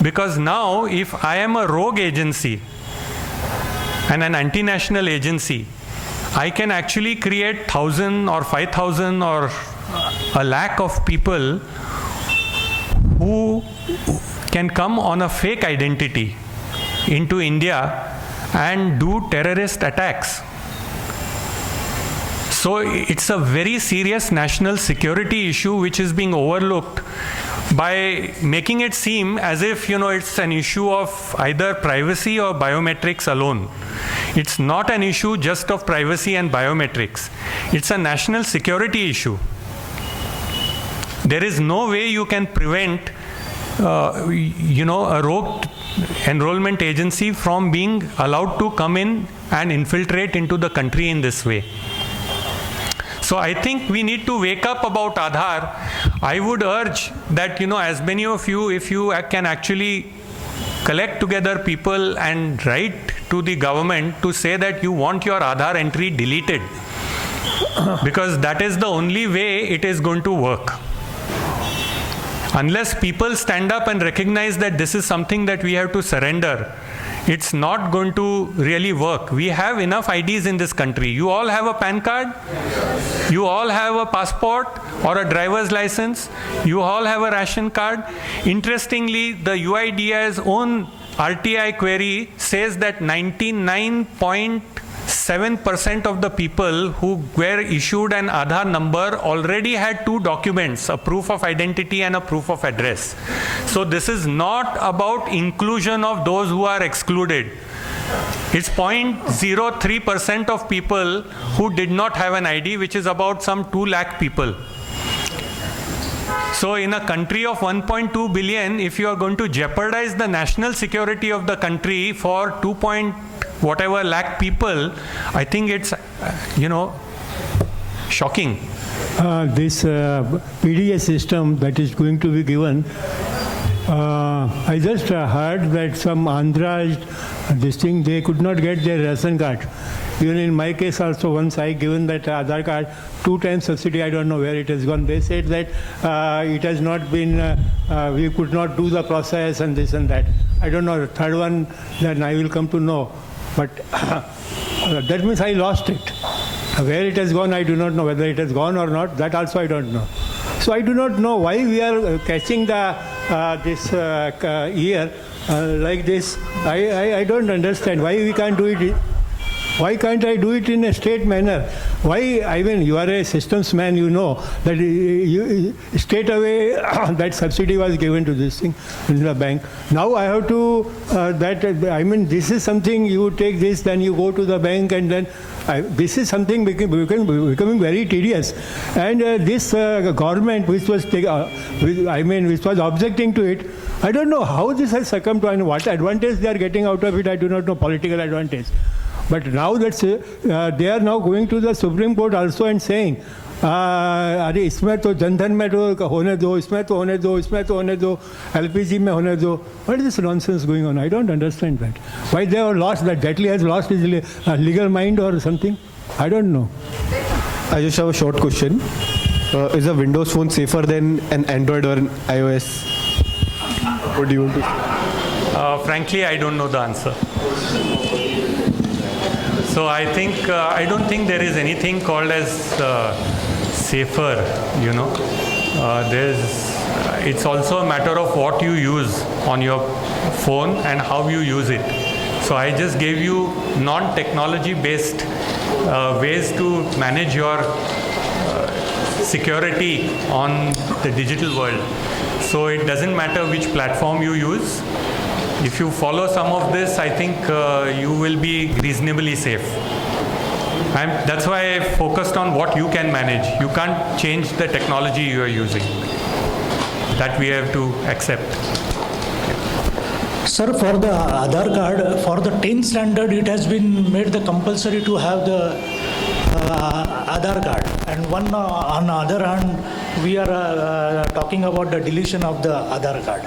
because now if I am a rogue agency and an anti-national agency, I can actually create 1,000 or 5,000 or a lakh of people who can come on a fake identity into India and do terrorist attacks. So it's a very serious national security issue which is being overlooked by making it seem as if, it's an issue of either privacy or biometrics alone. It's not an issue just of privacy and biometrics. It's a national security issue. There is no way you can prevent a rogue enrollment agency from being allowed to come in and infiltrate into the country in this way. So I think we need to wake up about Aadhaar. I would urge that, as many of you, if you can actually collect together people and write to the government to say that you want your Aadhaar entry deleted, because that is the only way it is going to work. Unless people stand up and recognize that this is something that we have to surrender, it's not going to really work. We have enough IDs in this country. You all have a PAN card? Yes. You all have a passport or a driver's license? You all have a ration card? Interestingly, the UIDAI's own RTI query says that 99.7 7% of the people who were issued an Aadhaar number already had two documents, a proof of identity and a proof of address. So this is not about inclusion of those who are excluded. It's 0.03% of people who did not have an ID, which is about some 2 lakh people. So in a country of 1.2 billion, if you are going to jeopardize the national security of the country for 2 whatever lakh people, I think it's, shocking. This PDS system that is going to be given, I just heard that some Andhras, this thing, they could not get their ration card. Even in my case also, once I given that Aadhaar card, 2 times subsidy, I don't know where it has gone. They said that it has not been, we could not do the process and this and that. I don't know, the third one, then I will come to know. But that means I lost it. Where it has gone, I do not know. Whether it has gone or not, that also I don't know. So I do not know why we are catching this year like this. I don't understand why we can't do it. Why can't I do it in a state manner? Why, I mean, you are a systems man, you know that you, straight away that subsidy was given to this thing in the bank. Now I have to, this is something, you take this, then you go to the bank and then, this is something becoming very tedious. And this government which was, which was objecting to it, I don't know how this has succumbed to, and what advantage they are getting out of it, I do not know, political advantage. But now that they are now going to the Supreme Court also and saying, अरे इसमें तो जनधन में तो होने दो, इसमें तो होने दो, इसमें तो होने दो, LPG में होने दो. What is this nonsense going on? I don't understand that. Why they have lost, that Jaitley has lost his legal mind or something? I don't know. I just have a short question. Is a Windows phone safer than an Android or an iOS? What do you want to say? Frankly, I don't know the answer. So I think, I don't think there is anything called as safer, it's also a matter of what you use on your phone and how you use it. So I just gave you non-technology based ways to manage your security on the digital world. So it doesn't matter which platform you use. If you follow some of this, I think you will be reasonably safe. That's why I focused on what you can manage. You can't change the technology you are using. That we have to accept. Sir, for the Aadhaar card, for the 10th standard, it has been made the compulsory to have the Aadhaar card. And on the other hand, we are talking about the deletion of the Aadhaar card.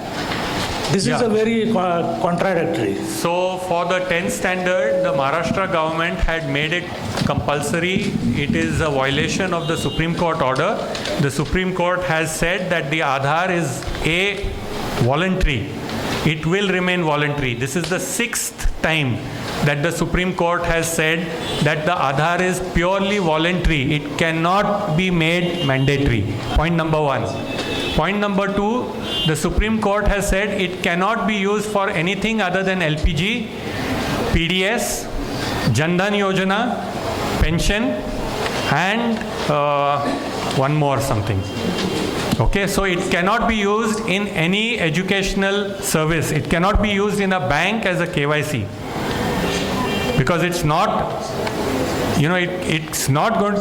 This is a very contradictory. So for the 10th standard, the Maharashtra government had made it compulsory. It is a violation of the Supreme Court order. The Supreme Court has said that the Aadhaar is voluntary. It will remain voluntary. This is the 6th time that the Supreme Court has said that the Aadhaar is purely voluntary. It cannot be made mandatory. Point number 1. Point number 2, the Supreme Court has said it cannot be used for anything other than LPG, PDS, Jan Dhan Yojana, pension, and one more something. Okay, so it cannot be used in any educational service. It cannot be used in a bank as a KYC. Because it's not,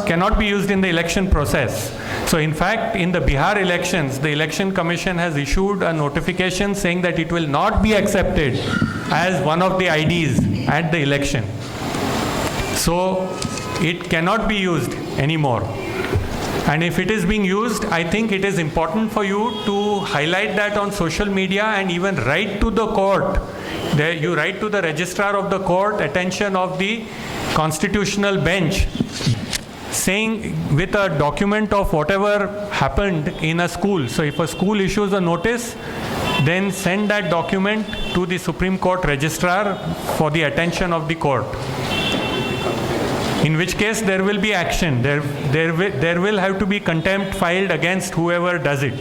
cannot be used in the election process. So in fact, in the Bihar elections, the Election Commission has issued a notification saying that it will not be accepted as one of the IDs at the election. So it cannot be used anymore. And if it is being used, I think it is important for you to highlight that on social media and even write to the court. You write to the registrar of the court, attention of the constitutional bench, saying with a document of whatever happened in a school. So if a school issues a notice, then send that document to the Supreme Court registrar for the attention of the court. In which case there will be action. There will have to be contempt filed against whoever does it.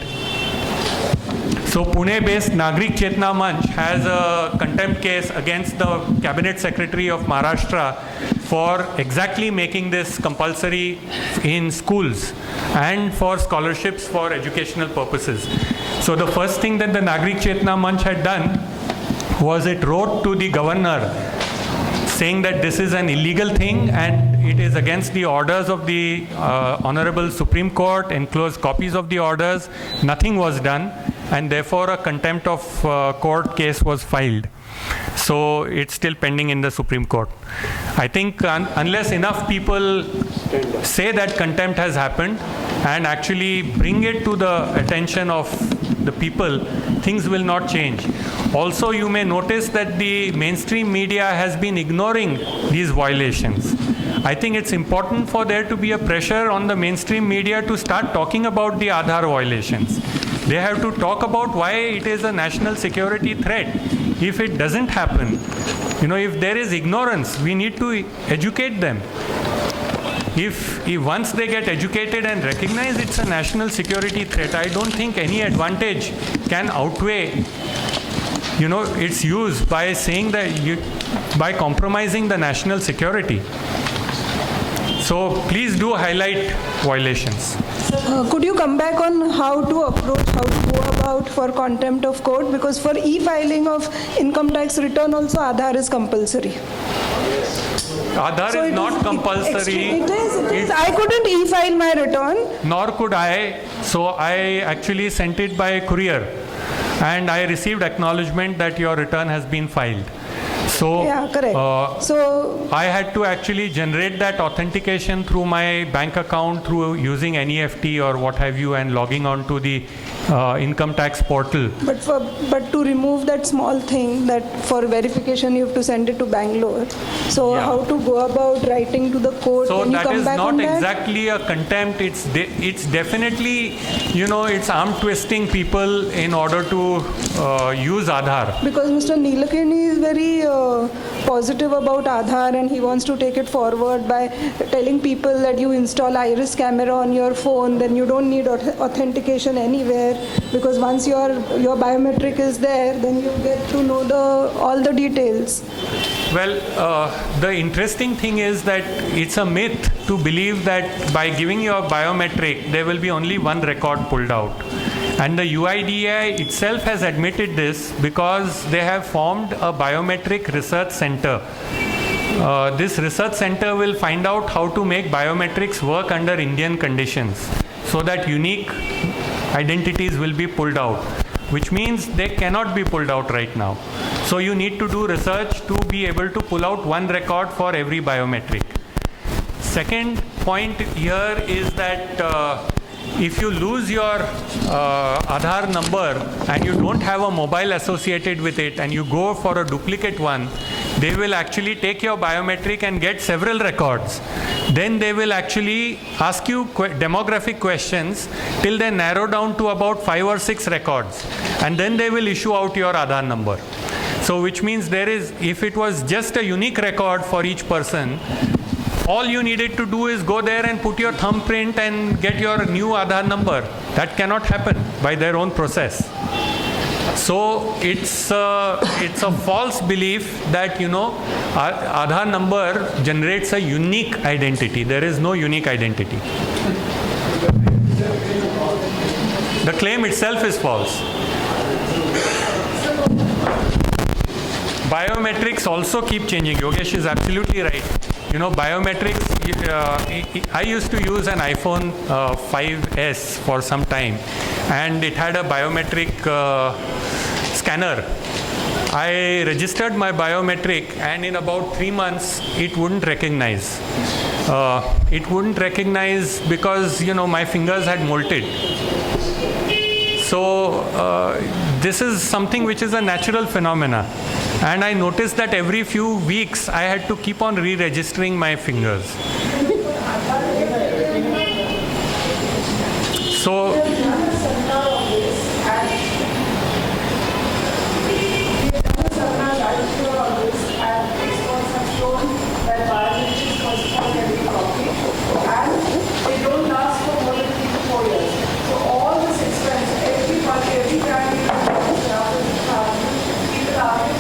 So Pune-based Nagrik Chetna Manch has a contempt case against the Cabinet Secretary of Maharashtra for exactly making this compulsory in schools and for scholarships for educational purposes. So the first thing that the Nagrik Chetna Manch had done was it wrote to the governor saying that this is an illegal thing and it is against the orders of the Honorable Supreme Court, enclosed copies of the orders. Nothing was done, and therefore a contempt of court case was filed. So it's still pending in the Supreme Court. I think unless enough people say that contempt has happened and actually bring it to the attention of the people, things will not change. Also, you may notice that the mainstream media has been ignoring these violations. I think it's important for there to be a pressure on the mainstream media to start talking about the Aadhaar violations. They have to talk about why it is a national security threat. If it doesn't happen, if there is ignorance, we need to educate them. If once they get educated and recognize it's a national security threat, I don't think any advantage can outweigh its use by saying that by compromising the national security. So please do highlight violations. Could you come back on how to approach, how to go about for contempt of court? Because for e-filing of income tax return also Aadhaar is compulsory. Aadhaar So is it not compulsory. It is. I couldn't e-file my return. Nor could I. So I actually sent it by courier. And I received acknowledgement that your return has been filed. So, Yeah, correct. So I had to actually generate that authentication through my bank account through using NEFT or what have you and logging on to the income tax portal. But to remove that small thing that for verification you have to send it to Bangalore. So Yeah. how to go about writing to the court? So Can you that come is back not on that? exactly a contempt. It's definitely, it's arm twisting people in order to use Aadhaar. Because Mr. Nilekani is very positive about Aadhaar and he wants to take it forward by telling people that you install iris camera on your phone, then you don't need authentication anywhere because once your biometric is there, then you get to know all the details. Well, the interesting thing is that it's a myth to believe that by giving your biometric, there will be only one record pulled out. And the UIDAI itself has admitted this because they have formed a biometric research center. This research center will find out how to make biometrics work under Indian conditions so that unique identities will be pulled out, which means they cannot be pulled out right now. So you need to do research to be able to pull out one record for every biometric. Second point here is that if you lose your Aadhaar number and you don't have a mobile associated with it and you go for a duplicate one, they will actually take your biometric and get several records. Then they will actually ask you demographic questions till they narrow down to about 5 or 6 records. And then they will issue out your Aadhaar number. So which means if it was just a unique record for each person, all you needed to do is go there and put your thumbprint and get your new Aadhaar number. That cannot happen by their own process. So it's a false belief that Aadhaar number generates a unique identity. There is no unique identity. The claim itself is false. Biometrics also keep changing. Yogesh is absolutely right. Biometrics, I used to use an iPhone 5S for some time, and it had a biometric scanner. I registered my biometric, and in about 3 months, it wouldn't recognize. It wouldn't recognize because, my fingers had molted. So this is something which is a natural phenomena. And I noticed that every few weeks I had to keep on re-registering my fingers. So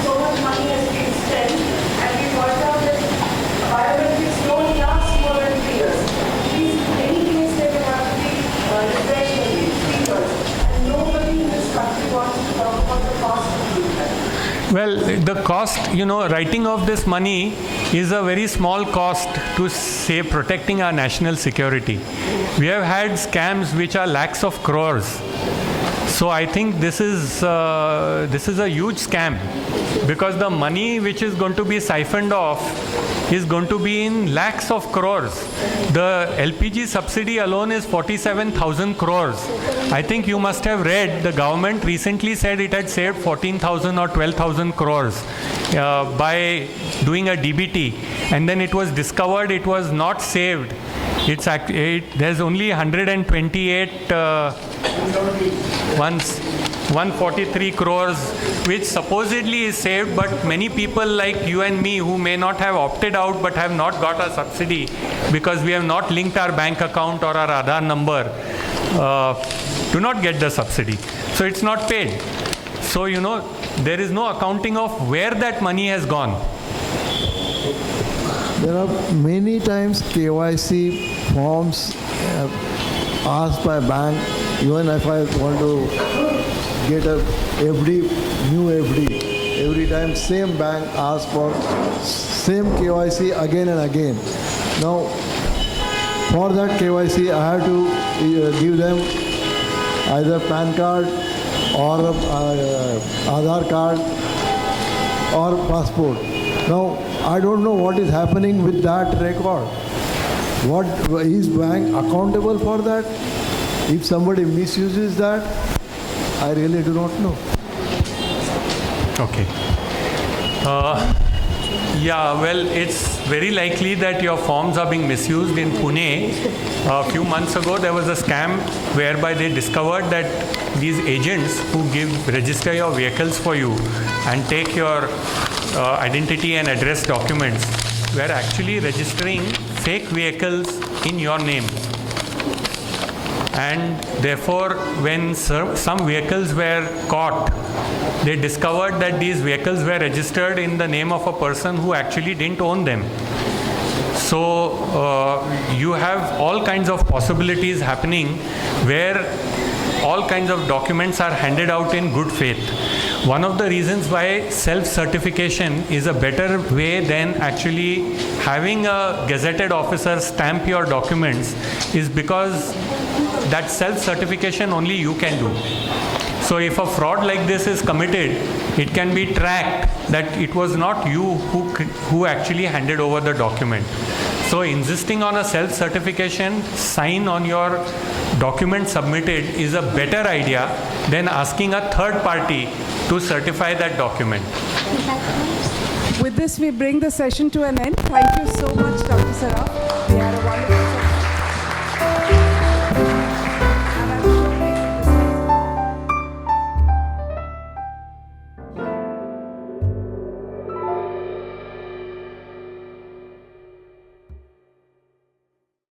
so much money has been spent, and we worked out that biometric Well, the cost, writing off this money is a very small cost to say protecting our national security. We have had scams which are lakhs of crores. So I think this is a huge scam, because the money which is going to be siphoned off is going to be in lakhs of crores. The LPG subsidy alone is 47,000 crores. I think you must have read the government recently said it had saved 14,000 or 12,000 crores by doing a DBT, and then it was discovered it was not saved. There's only 143 crores which supposedly is saved, but many people like you and me who may not have opted out but have not got a subsidy because we have not linked our bank account or our Aadhaar number do not get the subsidy. So it's not paid. So there is no accounting of where that money has gone. There are many times KYC forms asked by bank, even if I want to get a new FD, every time same bank asks for same KYC again and again. Now, for that KYC, I have to give them either PAN card or Aadhaar card or passport. Now, I don't know what is happening with that record. What is bank accountable for that? If somebody misuses that, I really do not know. Okay. Yeah, well, it's very likely that your forms are being misused. In Pune, a few months ago, there was a scam whereby they discovered that these agents who register your vehicles for you and take your identity and address documents were actually registering fake vehicles in your name. And therefore, when some vehicles were caught, they discovered that these vehicles were registered in the name of a person who actually didn't own them. So you have all kinds of possibilities happening where all kinds of documents are handed out in good faith. One of the reasons why self-certification is a better way than actually having a gazetted officer stamp your documents is because that self-certification only you can do. So if a fraud like this is committed, it can be tracked that it was not you who actually handed over the document. So insisting on a self-certification sign on your document submitted is a better idea than asking a third party to certify that document. With this, we bring the session to an end. Thank you so much, Dr. Saraph.